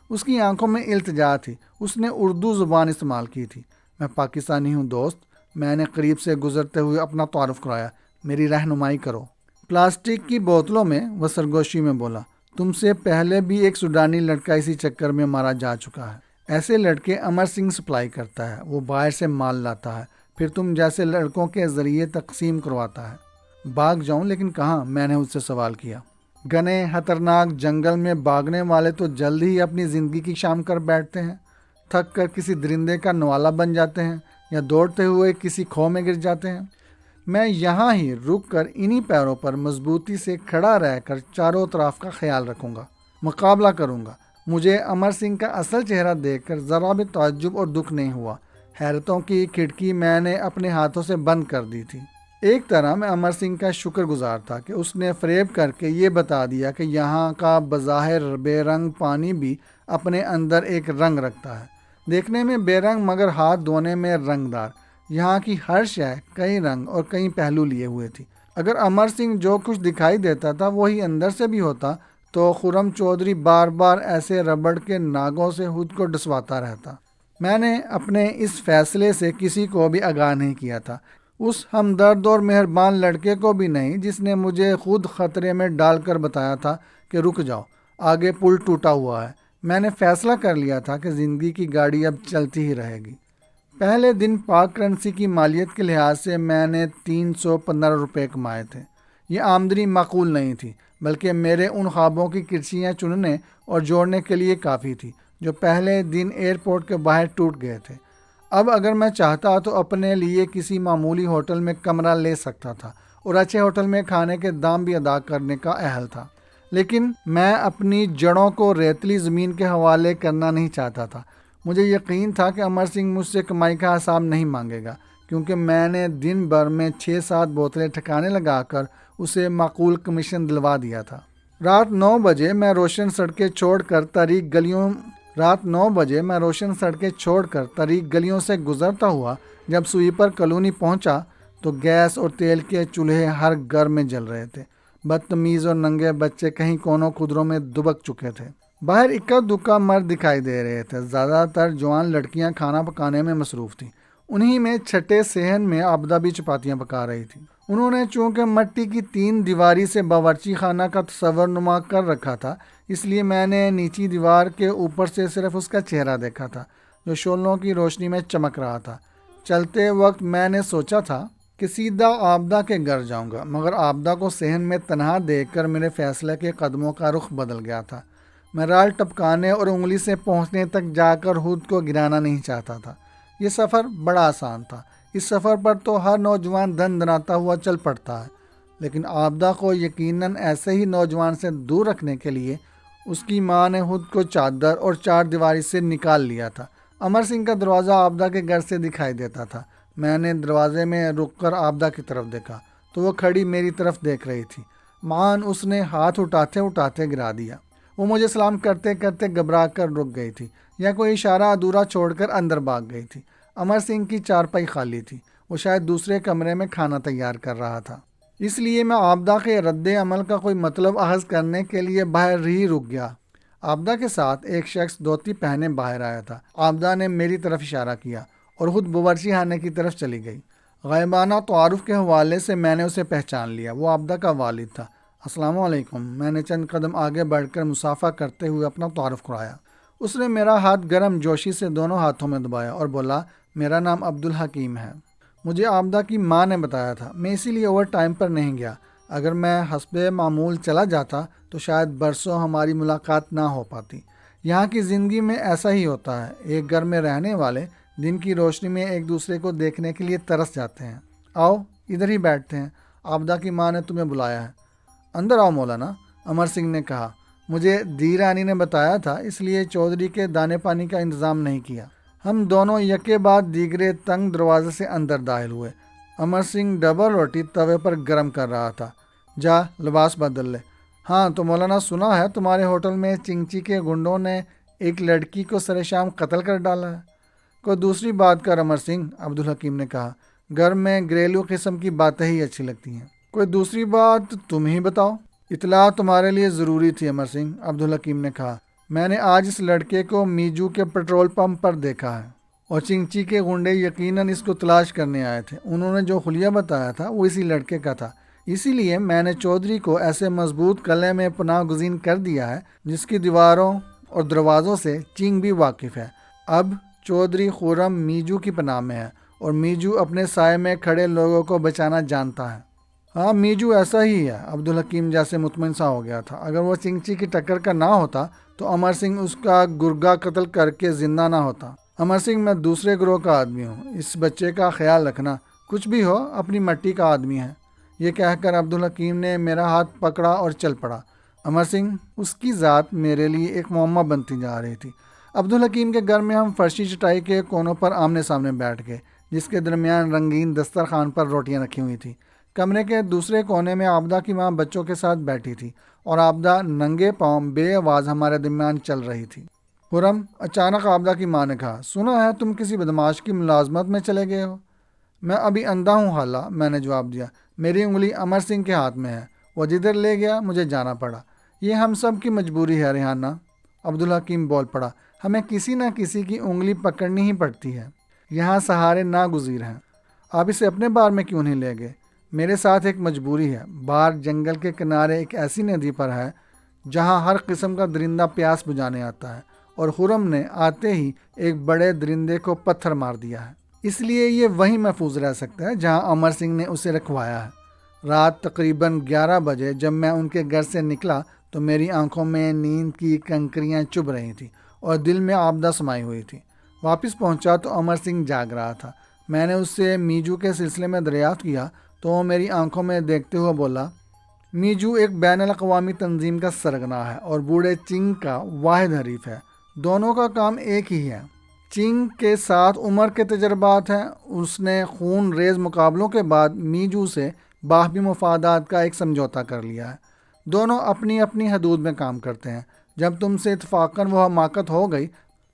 اس کی آنکھوں میں التجا تھی۔ اس نے اردو زبان استعمال کی تھی۔ میں پاکستانی ہوں دوست، میں نے قریب سے گزرتے ہوئے اپنا تعارف کرایا۔ میری رہنمائی کرو۔ پلاسٹک کی بوتلوں میں وہ سرگوشی میں بولا، تم سے پہلے بھی ایک سوڈانی لڑکا اسی چکر میں مارا جا چکا ہے۔ ایسے لڑکے امر سنگھ سپلائی کرتا ہے، وہ باہر سے مال لاتا ہے، پھر تم جیسے لڑکوں کے ذریعے تقسیم کرواتا ہے۔ بھاگ جاؤں لیکن کہاں؟ میں نے اس سے سوال کیا۔ گھنے خطرناک جنگل میں بھاگنے والے تو جلد ہی اپنی زندگی کی شام کر بیٹھتے ہیں، تھک کر کسی درندے کا نوالا بن جاتے ہیں یا دوڑتے ہوئے کسی کھو میں گر جاتے ہیں۔ میں یہاں ہی رک کر انہی پیروں پر مضبوطی سے کھڑا رہ کر چاروں طرف کا خیال رکھوں گا، مقابلہ کروں گا۔ مجھے امر سنگھ کا اصل چہرہ دیکھ کر ذرا بھی تعجب اور دکھ نہیں ہوا۔ حیرتوں کی کھڑکی میں نے اپنے ہاتھوں سے بند کر دی تھی۔ ایک طرح میں امر سنگھ کا شکر گزار تھا کہ اس نے فریب کر کے یہ بتا دیا کہ یہاں کا بظاہر بے رنگ پانی بھی اپنے اندر ایک رنگ رکھتا ہے، دیکھنے میں بے رنگ مگر ہاتھ دھونے میں رنگدار۔ یہاں کی ہر شے کئی رنگ اور کئی پہلو لیے ہوئے تھی۔ اگر امر سنگھ جو کچھ دکھائی دیتا تھا وہی اندر سے بھی ہوتا تو خرم چودھری بار بار ایسے ربڑ کے ناگوں سے خود کو ڈسواتا رہتا۔ میں نے اپنے اس فیصلے سے کسی کو بھی آگاہ نہیں کیا تھا، اس ہمدرد اور مہربان لڑکے کو بھی نہیں جس نے مجھے خود خطرے میں ڈال کر بتایا تھا کہ رک جاؤ، آگے پل ٹوٹا ہوا ہے۔ میں نے فیصلہ کر لیا تھا کہ زندگی کی گاڑی اب چلتی ہی رہے گی۔ پہلے دن پاک کرنسی کی مالیت کے لحاظ سے میں نے 315 روپے کمائے تھے۔ یہ آمدنی معقول نہیں تھی، بلکہ میرے ان خوابوں کی کرسیاں چننے اور جوڑنے کے لیے کافی تھی جو پہلے دن ایئرپورٹ کے باہر ٹوٹ گئے تھے۔ اب اگر میں چاہتا تو اپنے لیے کسی معمولی ہوٹل میں کمرہ لے سکتا تھا اور اچھے ہوٹل میں کھانے کے دام بھی ادا کرنے کا اہل تھا، لیکن میں اپنی جڑوں کو ریتلی زمین کے حوالے کرنا نہیں چاہتا تھا۔ مجھے یقین تھا کہ امر سنگھ مجھ سے کمائی کا حساب نہیں مانگے گا، کیونکہ میں نے دن بھر میں 6-7 بوتلیں ٹھکانے لگا کر اسے معقول کمیشن دلوا دیا تھا۔ رات 9 بجے میں روشن سڑکیں چھوڑ کر طریق گلیوں سے گزرتا ہوا جب سویپر کالونی پہنچا تو گیس اور تیل کے چولہے ہر گھر میں جل رہے تھے۔ بدتمیز اور ننگے بچے کہیں کونوں خدروں میں دبک چکے تھے۔ باہر اکا دکا مرد دکھائی دے رہے تھے، زیادہ تر جوان لڑکیاں کھانا پکانے میں مصروف تھیں۔ انہی میں چھٹے صحن میں آبدہ بھی چپاتیاں پکا رہی تھی۔ انہوں نے چونکہ مٹی کی 3 دیواری سے باورچی خانہ کا تصور نما کر رکھا تھا، اس لیے میں نے نیچی دیوار کے اوپر سے صرف اس کا چہرہ دیکھا تھا جو شعلوں کی روشنی میں چمک رہا تھا۔ چلتے وقت میں نے سوچا تھا کہ سیدھا آبدہ کے گھر جاؤں گا، مگر آبدہ کو صحن میں تنہا دیکھ کر میرے فیصلے کے قدموں کا رخ بدل گیا تھا۔ میں رال ٹپکانے اور انگلی سے پہنچنے تک جا کر خود کو گرانا نہیں چاہتا تھا۔ یہ سفر بڑا آسان تھا۔ اس سفر پر تو ہر نوجوان دن دناتا ہوا چل پڑتا ہے، لیکن آبدہ کو یقیناً ایسے ہی نوجوان سے دور رکھنے کے لیے اس کی ماں نے خود کو چادر اور 4 دیواری سے نکال لیا تھا۔ امر سنگھ کا دروازہ آبدہ کے گھر سے دکھائی دیتا تھا۔ میں نے دروازے میں رک کر آبدہ کی طرف دیکھا تو وہ کھڑی میری طرف دیکھ رہی تھی۔ مان اس نے ہاتھ اٹھاتے اٹھاتے گرا دیا۔ وہ مجھے سلام کرتے کرتے گھبرا کر رک گئی تھی یا کوئی اشارہ ادھورا چھوڑ کر اندر بھاگ گئی تھی۔ امر سنگھ کی چارپائی خالی تھی، وہ شاید دوسرے کمرے میں کھانا تیار کر رہا تھا۔ اس لیے میں آبدہ کے رد عمل کا کوئی مطلب اخذ کرنے کے لیے باہر ہی رک گیا۔ آبدہ کے ساتھ ایک شخص دھوتی پہنے باہر آیا تھا۔ آبدہ نے میری طرف اشارہ کیا اور خود باورچی خانے کی طرف چلی گئی۔ غائبانہ تعارف کے حوالے سے میں نے اسے پہچان لیا، وہ آبدہ کا والد تھا۔ السلام علیکم۔ میں نے چند قدم آگے بڑھ کر مصافحہ کرتے ہوئے اپنا تعارف کرایا۔ اس نے میرا ہاتھ گرم جوشی سے دونوں ہاتھوں میں دبایا اور بولا، میرا نام عبدالحکیم ہے۔ مجھے آبدہ کی ماں نے بتایا تھا، میں اسی لیے اوور ٹائم پر نہیں گیا۔ اگر میں حسب معمول چلا جاتا تو شاید برسوں ہماری ملاقات نہ ہو پاتی۔ یہاں کی زندگی میں ایسا ہی ہوتا ہے، ایک گھر میں رہنے والے دن کی روشنی میں ایک دوسرے کو دیکھنے کے لیے ترس جاتے ہیں۔ آؤ ادھر ہی بیٹھتے ہیں، آبدہ کی ماں نے تمہیں بلایا ہے۔ اندر آؤ مولانا، امر سنگھ نے کہا۔ مجھے دی رانی نے بتایا تھا، اس لیے چودھری کے دانے پانی کا انتظام نہیں کیا۔ ہم دونوں یکے بعد دیگرے تنگ دروازے سے اندر داخل ہوئے۔ امر سنگھ ڈبل روٹی توے پر گرم کر رہا تھا۔ جا لباس بدل لے۔ ہاں تو مولانا، سنا ہے تمہارے ہوٹل میں چنگچی کے گنڈوں نے ایک لڑکی کو سر شام قتل کر ڈالا ہے۔ کوئی دوسری بات کر امر سنگھ، عبدالحکیم نے کہا۔ گھر میں گھریلو قسم کی باتیں ہی اچھی لگتی ہیں۔ کوئی دوسری بات تم ہی بتاؤ۔ اطلاع تمہارے لیے ضروری تھی امر سنگھ، عبدالحکیم نے کہا۔ میں نے آج اس لڑکے کو میجو کے پیٹرول پمپ پر دیکھا ہے اور چنگچی کے گنڈے یقیناً اس کو تلاش کرنے آئے تھے۔ انہوں نے جو خلیہ بتایا تھا وہ اسی لڑکے کا تھا، اسی لیے میں نے چودھری کو ایسے مضبوط قلعے میں پناہ گزین کر دیا ہے جس کی دیواروں اور دروازوں سے چنگ بھی واقف ہے۔ اب چودھری خرم میجو کی پناہ میں ہے اور میجو اپنے سائے میں کھڑے لوگوں کو بچانا جانتا ہے۔ ہاں، میجو ایسا ہی ہے۔ عبدالحکیم جیسے مطمئن سا ہو گیا تھا۔ اگر وہ چنگچی کی ٹکر کا نہ ہوتا تو امر سنگھ اس کا گرگا قتل کر کے زندہ نہ ہوتا۔ امر سنگھ، میں دوسرے گروہ کا آدمی ہوں، اس بچے کا خیال رکھنا، کچھ بھی ہو اپنی مٹی کا آدمی ہے۔ یہ کہہ کر عبدالحکیم نے میرا ہاتھ پکڑا اور چل پڑا۔ امر سنگھ، اس کی ذات میرے لیے ایک معمہ بنتی جا رہی تھی۔ عبدالحکیم کے گھر میں ہم فرشی چٹائی کے کونوں پر آمنے سامنے بیٹھ گئے، جس کے درمیان رنگین دسترخوان پر روٹیاں رکھی ہوئی تھیں۔ کمرے کے دوسرے کونے میں عابدہ کی ماں بچوں کے ساتھ بیٹھی تھی اور عابدہ ننگے پاؤں بے آواز ہمارے درمیان چل رہی تھی۔ خرم، اچانک عابدہ کی ماں نے کہا، سنا ہے تم کسی بدماش کی ملازمت میں چلے گئے ہو؟ میں ابھی اندھا ہوں خالہ، میں نے جواب دیا۔ میری انگلی امر سنگھ کے ہاتھ میں ہے، وہ جدھر لے گیا مجھے جانا پڑا۔ یہ ہم سب کی مجبوری ہے ریحانہ، عبدالحکیم بول پڑا۔ ہمیں کسی نہ کسی کی انگلی پکڑنی ہی پڑتی ہے، یہاں سہارے ناگزیر ہیں۔ آپ اسے اپنے بار میں کیوں نہیں لے گئے؟ میرے ساتھ ایک مجبوری ہے۔ بار جنگل کے کنارے ایک ایسی ندی پر ہے جہاں ہر قسم کا درندہ پیاس بجھانے آتا ہے، اور خرم نے آتے ہی ایک بڑے درندے کو پتھر مار دیا ہے، اس لیے یہ وہیں محفوظ رہ سکتا ہے جہاں امر سنگھ نے اسے رکھوایا ہے۔ رات تقریباً 11 بجے جب میں ان کے گھر سے نکلا تو میری آنکھوں میں نیند کی کنکریاں چبھ رہی تھیں اور دل میں آبدہ سمائی ہوئی تھی۔ واپس پہنچا تو امر سنگھ جاگ رہا تھا۔ میں نے اس سے میجو کے سلسلے میں دریافت کیا تو وہ میری آنکھوں میں دیکھتے ہوئے بولا، میجو ایک بین الاقوامی تنظیم کا سرغنہ ہے اور بوڑھے چنگ کا واحد حریف ہے۔ دونوں کا کام ایک ہی ہے۔ چنگ کے ساتھ عمر کے تجربات ہیں۔ اس نے خون ریز مقابلوں کے بعد میجو سے باہمی مفادات کا ایک سمجھوتا کر لیا ہے۔ دونوں اپنی اپنی حدود میں کام کرتے ہیں۔ جب تم سے اتفاقاً وہ حماقت ہو گئی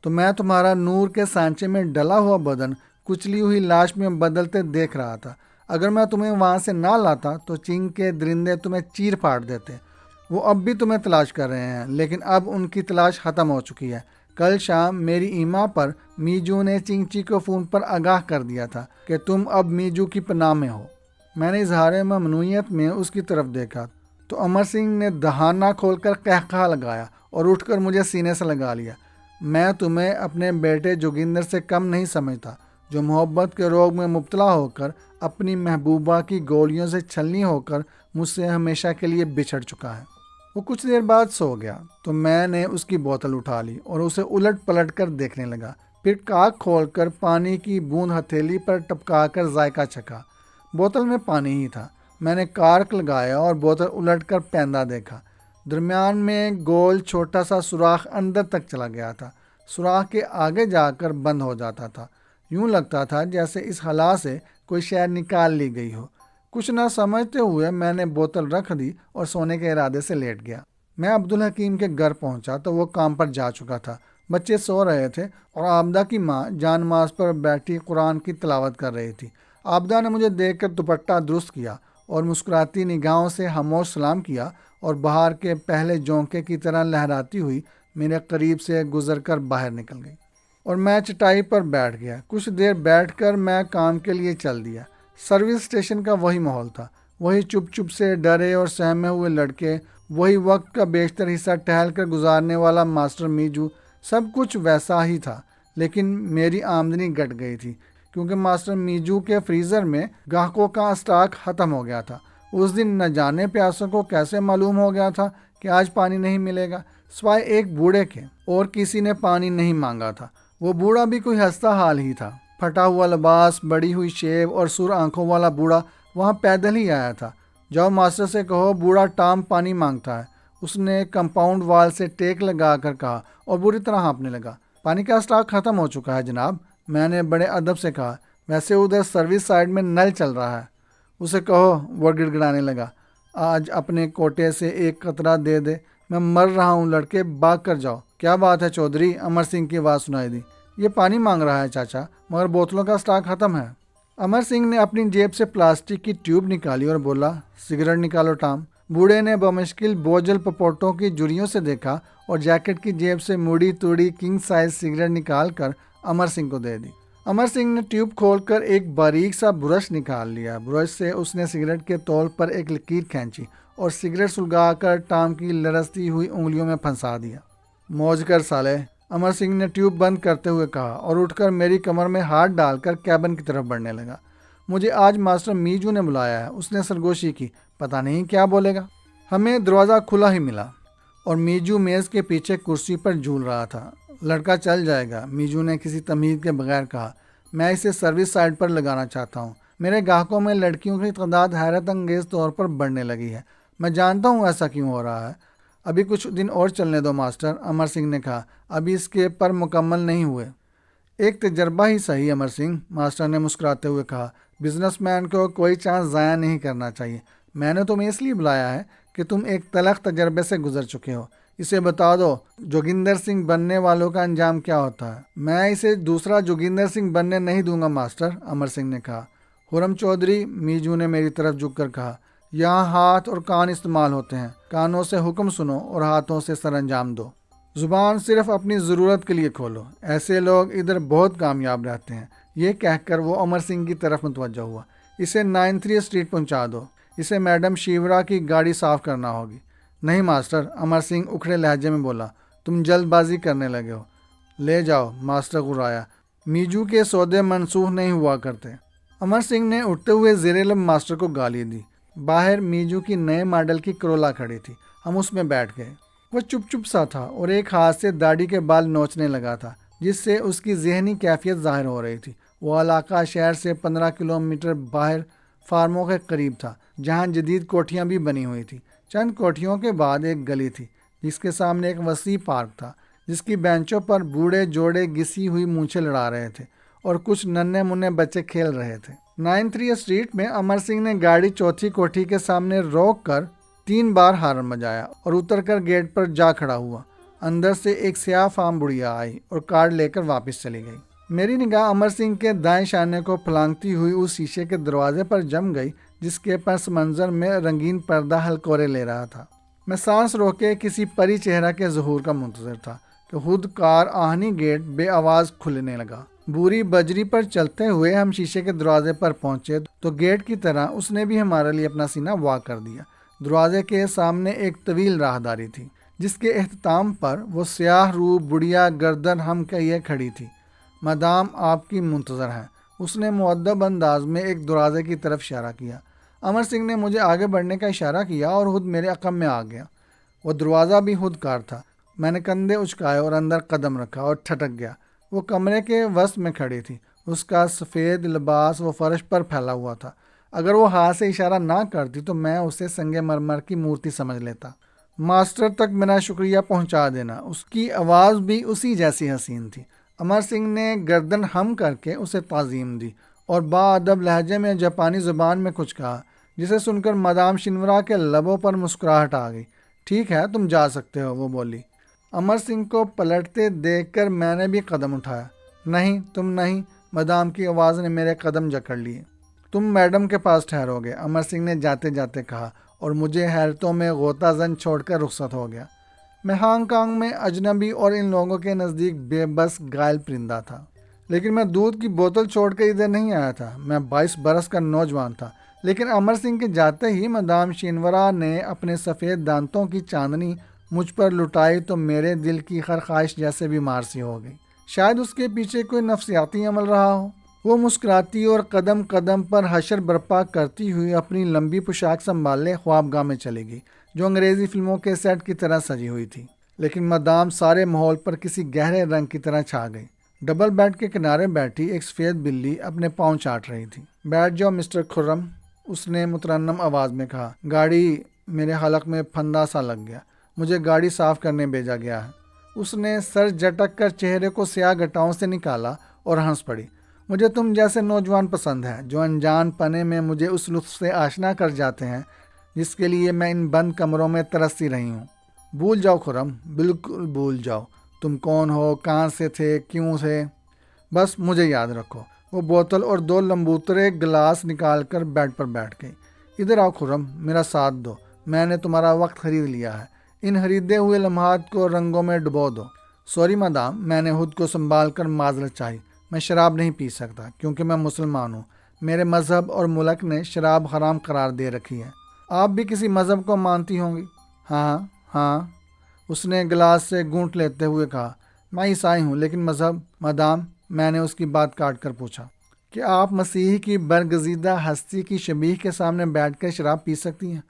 تو میں تمہارا نور کے سانچے میں ڈلا ہوا بدن کچلی ہوئی لاش میں بدلتے دیکھ رہا تھا۔ اگر میں تمہیں وہاں سے نہ لاتا تو چنگ کے درندے تمہیں چیر پھاڑ دیتے۔ وہ اب بھی تمہیں تلاش کر رہے ہیں، لیکن اب ان کی تلاش ختم ہو چکی ہے۔ کل شام میری ایما پر میجو نے چنگچی کو فون پر آگاہ کر دیا تھا کہ تم اب میجو کی پناہ میں ہو۔ میں نے اظہار ممنوعیت میں اس کی طرف دیکھا تو امر سنگھ نے دہانہ کھول کر قہقہہ لگایا اور اٹھ کر مجھے سینے سے لگا لیا۔ میں تمہیں اپنے بیٹے جوگندر سے کم نہیں سمجھتا، جو محبت کے روگ میں مبتلا ہو کر اپنی محبوبہ کی گولیوں سے چھلنی ہو کر مجھ سے ہمیشہ کے لیے بچھڑ چکا ہے۔ وہ کچھ دیر بعد سو گیا تو میں نے اس کی بوتل اٹھا لی اور اسے الٹ پلٹ کر دیکھنے لگا، پھر کاک کھول کر پانی کی بوند ہتھیلی پر ٹپکا کر ذائقہ چکھا۔ بوتل میں پانی ہی تھا۔ میں نے کارک لگایا اور بوتل الٹ کر پیندا دیکھا۔ درمیان میں گول چھوٹا سا سوراخ اندر تک چلا گیا تھا۔ سوراخ کے آگے جا کر بند ہو جاتا تھا۔ یوں لگتا تھا جیسے اس خلا سے کوئی شے نکال لی گئی ہو۔ کچھ نہ سمجھتے ہوئے میں نے بوتل رکھ دی اور سونے کے ارادے سے لیٹ گیا۔ میں عبدالحکیم کے گھر پہنچا تو وہ کام پر جا چکا تھا۔ بچے سو رہے تھے اور عابدہ کی ماں جان نماز پر بیٹھی قرآن کی تلاوت کر رہی تھی۔ عابدہ نے مجھے دیکھ کر دوپٹہ درست کیا اور مسکراتی نگاہوں سے خاموش سلام کیا اور بہار کے پہلے جونکے کی طرح لہراتی ہوئی میرے قریب سے گزر کر باہر نکل گئی اور میں چٹائی پر بیٹھ گیا۔ کچھ دیر بیٹھ کر میں کام کے لیے چل دیا۔ سروس اسٹیشن کا وہی ماحول تھا، وہی چپ چپ سے ڈرے اور سہمے ہوئے لڑکے، وہی وقت کا بیشتر حصہ ٹہل کر گزارنے والا ماسٹر میجو۔ سب کچھ ویسا ہی تھا، لیکن میری آمدنی گھٹ گئی تھی کیونکہ ماسٹر میجو کے فریزر میں گاہکوں کا اسٹاک ختم ہو گیا تھا۔ اس دن نہ جانے پیاسوں کو کیسے معلوم ہو گیا تھا کہ آج پانی نہیں ملے گا، سوائے ایک بوڑھے کے، اور کسی نے پانی نہیں مانگا تھا۔ وہ بوڑھا بھی کوئی ہنستا حال ہی تھا۔ پھٹا ہوا لباس، بڑی ہوئی شیو اور سر آنکھوں والا بوڑھا وہاں پیدل ہی آیا تھا۔ جاؤ ماسٹر سے کہو بوڑھا ٹام پانی مانگتا ہے، اس نے کمپاؤنڈ وال سے ٹیک لگا کر کہا اور بری طرح ہانپنے لگا۔ پانی کا اسٹاک ختم ہو چکا ہے جناب، میں نے بڑے ادب سے کہا۔ ویسے ادھر سروس سائڈ میں نل چل رہا ہے، اسے کہو۔ وہ گڑ گڑانے لگا۔ آج اپنے کوٹے سے ایک قطرہ دے دے، میں مر رہا ہوں لڑکے، بھاگ کر جاؤ۔ کیا بات ہے چودھری؟ امر سنگھ کی آواز سنائی دی۔ یہ پانی مانگ رہا ہے چاچا، مگر بوتلوں کا اسٹاک ختم ہے۔ امر سنگھ نے اپنی جیب سے پلاسٹک کی ٹیوب نکالی اور بولا، سگریٹ نکالو ٹام۔ بوڑھے نے بمشکل بوجھل پپوٹوں کی جریوں سے دیکھا اور جیکٹ کی جیب سے مڑی توڑی کنگ سائز سگریٹ نکال کر امر سنگھ کو دے دی۔ امر سنگھ نے ٹیوب کھول کر ایک باریک سا برش نکال لیا۔ برش سے اس نے سگریٹ کے تول پر ایک لکیر کھینچی اور سگریٹ سلگا کر ٹام کی لرزتی ہوئی انگلیوں میں پھنسا دیا۔ موج کر سالے، امر سنگھ نے ٹیوب بند کرتے ہوئے کہا اور اٹھ کر میری کمر میں ہاتھ ڈال کر کیبن کی طرف بڑھنے لگا۔ مجھے آج ماسٹر میجو نے بلایا ہے، اس نے سرگوشی کی، پتہ نہیں کیا بولے گا۔ ہمیں دروازہ کھلا ہی ملا اور میجو میز کے پیچھے کرسی پر جھول رہا تھا۔ لڑکا چل جائے گا، میجو نے کسی تمہید کے بغیر کہا۔ میں اسے سروس سائٹ پر لگانا چاہتا ہوں۔ میرے گاہکوں میں لڑکیوں کی تعداد حیرت انگیز طور پر بڑھنے لگی ہے۔ میں جانتا ہوں ایسا کیوں ہو رہا ہے۔ ابھی کچھ دن اور چلنے دو ماسٹر، امر سنگھ نے کہا، ابھی اس کے پر مکمل نہیں ہوئے۔ ایک تجربہ ہی صحیح امر سنگھ، ماسٹر نے مسکراتے ہوئے کہا، بزنس مین کو کوئی چانس ضائع نہیں کرنا چاہیے۔ میں نے تمہیں اس لیے بلایا ہے کہ تم ایک تلخ تجربے سے گزر چکے ہو۔ اسے بتا دو جوگندر سنگھ بننے والوں کا انجام کیا ہوتا ہے۔ میں اسے دوسرا جوگندر سنگھ بننے نہیں دوں گا ماسٹر، امر سنگھ نے کہا۔ خرم چودھری، میجو نے میری طرف جھک کر کہا، یہاں ہاتھ اور کان استعمال ہوتے ہیں۔ کانوں سے حکم سنو اور ہاتھوں سے سر انجام دو۔ زبان صرف اپنی ضرورت کے لیے کھولو، ایسے لوگ ادھر بہت کامیاب رہتے ہیں۔ یہ کہہ کر وہ امر سنگھ کی طرف متوجہ ہوا۔ اسے 9 اسٹریٹ پہنچا دو، اسے میڈم شیورا کی گاڑی صاف کرنا ہوگی۔ نہیں ماسٹر، امر سنگھ اکھڑے لہجے میں بولا، تم جلد بازی کرنے لگے ہو۔ لے جاؤ، ماسٹر غرایا، میجو کے سودے منسوخ نہیں ہوا کرتے۔ امر سنگھ نے اٹھتے ہوئے زیر لب ماسٹر کو گالی دی۔ باہر میجو کی نئے ماڈل کی کرولا کھڑی تھی، ہم اس میں بیٹھ گئے۔ وہ چپ چپ سا تھا اور ایک ہاتھ سے داڑھی کے بال نوچنے لگا تھا، جس سے اس کی ذہنی کیفیت ظاہر ہو رہی تھی۔ وہ علاقہ شہر سے 15 کلومیٹر باہر فارموں کے قریب تھا، جہاں جدید کوٹھیاں بھی بنی ہوئی تھیں۔ چند کوٹھیوں کے بعد ایک گلی تھی، جس کے سامنے ایک وسیع پارک تھا، جس کی بینچوں پر بوڑھے جوڑے گھسی ہوئی مونچھیں لڑا رہے تھے اور کچھ ننھے منھے بچے کھیل رہے تھے۔ 9 اسٹریٹ میں امر سنگھ نے گاڑی چوتھی کوٹھی کے سامنے روک کر 3 بار ہارن بجایا اور اتر کر گیٹ پر جا کھڑا ہوا۔ اندر سے ایک سیاہ فام بڑھیا آئی اور کارڈ لے کر واپس چلی گئی۔ میری نگاہ امر سنگھ کے دائیں شانے کو پھلانگتی ہوئی اس شیشے کے دروازے پر جم گئی، جس کے پس منظر میں رنگین پردہ ہلکورے لے رہا تھا۔ میں سانس روکے کسی پری چہرہ کے ظہور کا منتظر تھا کہ خود کار آہنی گیٹ بے آواز کھلنے لگا۔ بوری بجری پر چلتے ہوئے ہم شیشے کے دروازے پر پہنچے تو گیٹ کی طرح اس نے بھی ہمارے لیے اپنا سینہ وا کر دیا۔ دروازے کے سامنے ایک طویل راہداری تھی، جس کے اختتام پر وہ سیاہ روح بڑھیا گردن ہم کیے کھڑی تھی۔ مدام آپ کی منتظر ہیں، اس نے مؤدب انداز میں ایک دروازے کی طرف اشارہ کیا۔ امر سنگھ نے مجھے آگے بڑھنے کا اشارہ کیا اور خود میرے عقب میں آ گیا۔ وہ دروازہ بھی خود کار تھا۔ میں نے کندھے اچکائے اور اندر قدم رکھا اور ٹھٹک گیا۔ وہ کمرے کے وسط میں کھڑی تھی، اس کا سفید لباس وہ فرش پر پھیلا ہوا تھا۔ اگر وہ ہاتھ سے اشارہ نہ کرتی تو میں اسے سنگ مرمر کی مورتی سمجھ لیتا۔ ماسٹر تک میرا شکریہ پہنچا دینا۔ اس کی آواز بھی اسی جیسی حسین تھی۔ امر سنگھ نے گردن ہم کر کے اسے تعظیم دی اور باادب لہجے میں جاپانی زبان میں کچھ کہا، جسے سن کر مدام شنورا کے لبوں پر مسکراہٹ آ گئی۔ ٹھیک ہے، تم جا سکتے ہو، وہ بولی۔ امر سنگھ کو پلٹتے دیکھ کر میں نے بھی قدم اٹھایا۔ نہیں، تم نہیں، مدام کی آواز نے میرے قدم جکڑ لیے۔ تم میڈم کے پاس ٹھہرو گے، امر سنگھ نے جاتے جاتے کہا اور مجھے حیرتوں میں غوطہ زن چھوڑ کر رخصت ہو گیا۔ میں ہانگ کانگ میں اجنبی اور ان لوگوں کے نزدیک بے بس گائل پرندہ تھا، لیکن میں دودھ کی بوتل چھوڑ کر ادھر نہیں آیا تھا۔ میں 22 برس کا نوجوان تھا، لیکن امر سنگھ کے جاتے ہی مدام شینورا نے اپنے سفید دانتوں کی چاندنی مجھ پر لٹائی تو میرے دل کی ہر خواہش جیسے بیمار سی ہو گئی۔ شاید اس کے پیچھے کوئی نفسیاتی عمل رہا ہو۔ وہ مسکراتی اور قدم قدم پر حشر برپا کرتی ہوئی اپنی لمبی پوشاک سنبھالے خوابگاہ میں چلی گئی، جو انگریزی فلموں کے سیٹ کی طرح سجی ہوئی تھی۔ لیکن مدام سارے ماحول پر کسی گہرے رنگ کی طرح چھا گئی۔ ڈبل بیڈ کے کنارے بیٹھی ایک سفید بلی اپنے پاؤں چاٹ رہی تھی۔ بیٹھ جاؤ مسٹر خرم، اس نے مترنم آواز میں کہا۔ گاڑی، میرے حلق میں پھندا سا لگ گیا۔ مجھے گاڑی صاف کرنے بھیجا گیا ہے۔ اس نے سر جھٹک کر چہرے کو سیاہ گٹاؤں سے نکالا اور ہنس پڑی۔ مجھے تم جیسے نوجوان پسند ہے، جو انجان پنے میں مجھے اس لطف سے آشنا کر جاتے ہیں جس کے لیے میں ان بند کمروں میں ترستی رہی ہوں۔ بھول جاؤ خرم، بالکل بھول جاؤ، تم کون ہو، کہاں سے تھے، کیوں تھے، بس مجھے یاد رکھو۔ وہ بوتل اور 2 لمبوترے گلاس نکال کر بیڈ پر بیٹھ گئی۔ ادھر آؤ خرم، میرا ساتھ دو، میں نے تمہارا وقت خرید لیا ہے، ان خریدے ہوئے لمحات کو رنگوں میں ڈبو دو۔ سوری مدام، میں نے خود کو سنبھال کر معذرت چاہی۔ میں شراب نہیں پی سکتا کیونکہ میں مسلمان ہوں۔ میرے مذہب اور ملک نے شراب حرام قرار دے رکھی ہے۔ آپ بھی کسی مذہب کو مانتی ہوں گی؟ ہاں ہاں، اس نے گلاس سے گھونٹ لیتے ہوئے کہا۔ میں عیسائی ہوں، لیکن مذہب؟ مدام، میں نے اس کی بات کاٹ کر پوچھا، کہ آپ مسیح کی برگزیدہ ہستی کی شبیہ کے سامنے بیٹھ کر شراب پی سکتی ہیں؟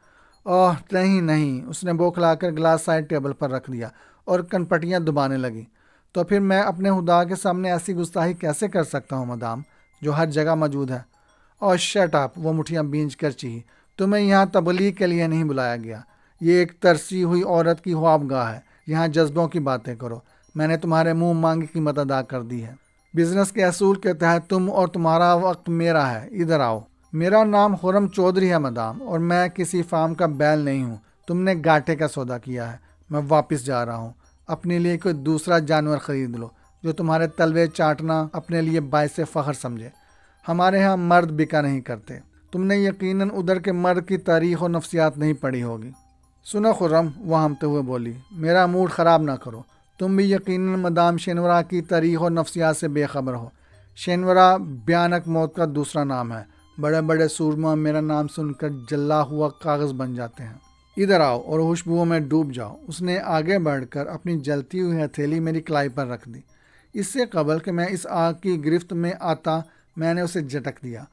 اوہ نہیں نہیں، اس نے بوکھلا کر گلاس سائڈ ٹیبل پر رکھ دیا اور کنپٹیاں دبانے لگی۔ تو پھر میں اپنے خدا کے سامنے ایسی گستاخی کیسے کر سکتا ہوں مدام، جو ہر جگہ موجود ہے؟ اوہ شٹ اپ، وہ مٹھیاں بینچ کر چیخی۔ تمہیں یہاں تبلیغ کے لیے نہیں بلایا گیا، یہ ایک ترسی ہوئی عورت کی خواب گاہ ہے، یہاں جذبوں کی باتیں کرو۔ میں نے تمہارے منہ مانگی قیمت ادا کر دی ہے۔ بزنس کے اصول کے تحت تم اور تمہارا وقت میرا ہے، ادھر آؤ۔ میرا نام خرم چودھری ہے مدام، اور میں کسی فارم کا بیل نہیں ہوں۔ تم نے گھاٹے کا سودا کیا ہے، میں واپس جا رہا ہوں۔ اپنے لیے کوئی دوسرا جانور خرید لو جو تمہارے تلوے چاٹنا اپنے لیے باعث فخر سمجھے۔ ہمارے ہاں مرد بکا نہیں کرتے۔ تم نے یقیناً ادھر کے مرد کی تاریخ و نفسیات نہیں پڑھی ہوگی۔ سنو خرم، وہ ہمتے ہوئے بولی، میرا موڈ خراب نہ کرو۔ تم بھی یقیناً مدام شینورا کی تاریخ و نفسیات سے بے خبر ہو۔ شینورا بھیانک موت کا دوسرا نام ہے۔ بڑے بڑے سورما میرا نام سن کر جلا ہوا کاغذ بن جاتے ہیں۔ ادھر آؤ اور خوشبوؤں میں ڈوب جاؤ۔ اس نے آگے بڑھ کر اپنی جلتی ہوئی ہتھیلی میری کلائی پر رکھ دی۔ اس سے قبل کہ میں اس آگ کی گرفت میں آتا، میں نے اسے جھٹک دیا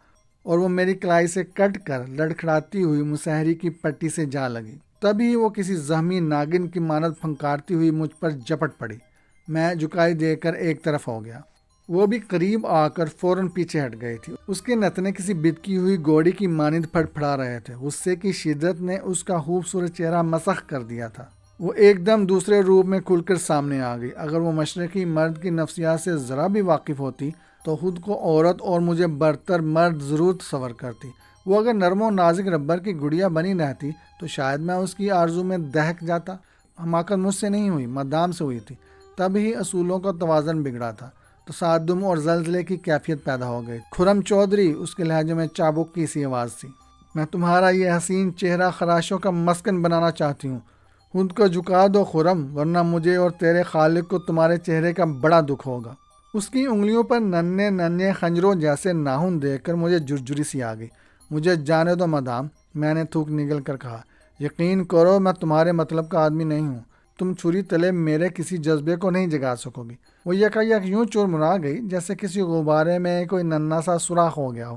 اور وہ میری کلائی سے کٹ کر لڑکھڑاتی ہوئی مسہری کی پٹی سے جا لگی۔ تبھی وہ کسی زخمی ناگن کی مانند پھنکارتی ہوئی مجھ پر جپٹ پڑی۔ میں جھکائی دے کر ایک طرف ہو گیا۔ وہ بھی قریب آ کر فوراً پیچھے ہٹ گئی تھی۔ اس کے نتنے کسی بتکی ہوئی گھوڑی کی مانند پھڑ پھڑا رہے تھے۔ غصے کی شدت نے اس کا خوبصورت چہرہ مسخ کر دیا تھا۔ وہ ایک دم دوسرے روپ میں کھل کر سامنے آ گئی۔ اگر وہ مشرقی مرد کی نفسیات سے ذرا بھی واقف ہوتی تو خود کو عورت اور مجھے برتر مرد ضرور تصور کرتی۔ وہ اگر نرم و نازک ربر کی گڑیا بنی رہتی تو شاید میں اس کی آرزو میں دہک جاتا۔ حماقت مجھ سے نہیں ہوئی، مدام سے ہوئی تھی۔ تب ہی اصولوں کا توازن بگڑا تھا۔ تصادم اور زلزلے کی کیفیت پیدا ہو گئی۔ خرم چودھری، اس کے لہجے میں چابک کی سی آواز تھی، میں تمہارا یہ حسین چہرہ خراشوں کا مسکن بنانا چاہتی ہوں۔ خود کو جھکا دو خرم، ورنہ مجھے اور تیرے خالق کو تمہارے چہرے کا بڑا دکھ ہوگا۔ اس کی انگلیوں پر ننھے ننھے خنجروں جیسے ناخن دیکھ کر مجھے جرجری سی آ گئی۔ مجھے جانے دو مدام، میں نے تھوک نگل کر کہا۔ یقین کرو میں تمہارے مطلب کا آدمی نہیں ہوں۔ تم چھری تلے میرے کسی جذبے کو نہیں جگا سکو گی۔ وہ یکایک یوں چرمرا گئی جیسے کسی غبارے میں کوئی ننھا سا سوراخ ہو گیا ہو۔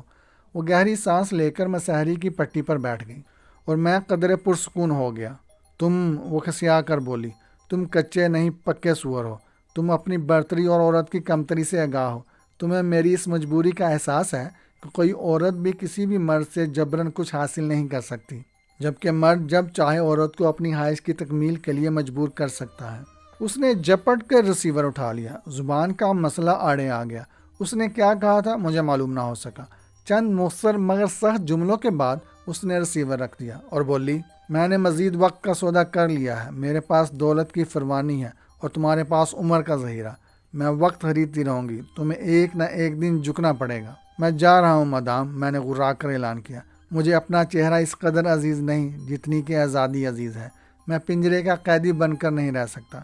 وہ گہری سانس لے کر مسہری کی پٹی پر بیٹھ گئی اور میں قدرے پرسکون ہو گیا۔ وہ کھسیا کر بولی، تم کچے نہیں پکے سور ہو۔ تم اپنی برتری اور عورت کی کمتری سے آگاہ ہو۔ تمہیں میری اس مجبوری کا احساس ہے کہ کوئی عورت بھی کسی بھی مرد سے جبراً کچھ حاصل نہیں کر سکتی، جبکہ مرد جب چاہے عورت کو اپنی خواہش کی تکمیل کے لیے مجبور کر سکتا ہے۔ اس نے جپٹ کر ریسیور اٹھا لیا۔ زبان کا مسئلہ آڑے آ گیا۔ اس نے کیا کہا تھا مجھے معلوم نہ ہو سکا۔ چند مختصر مگر سخت جملوں کے بعد اس نے ریسیور رکھ دیا اور بولی، میں نے مزید وقت کا سودا کر لیا ہے۔ میرے پاس دولت کی فراوانی ہے اور تمہارے پاس عمر کا ذخیرہ۔ میں وقت خریدتی رہوں گی، تمہیں ایک نہ ایک دن جھکنا پڑے گا۔ میں جا رہا ہوں مدام، میں نے غرا کر اعلان کیا۔ مجھے اپنا چہرہ اس قدر عزیز نہیں جتنی کہ آزادی عزیز ہے۔ میں پنجرے کا قیدی بن کر نہیں رہ سکتا۔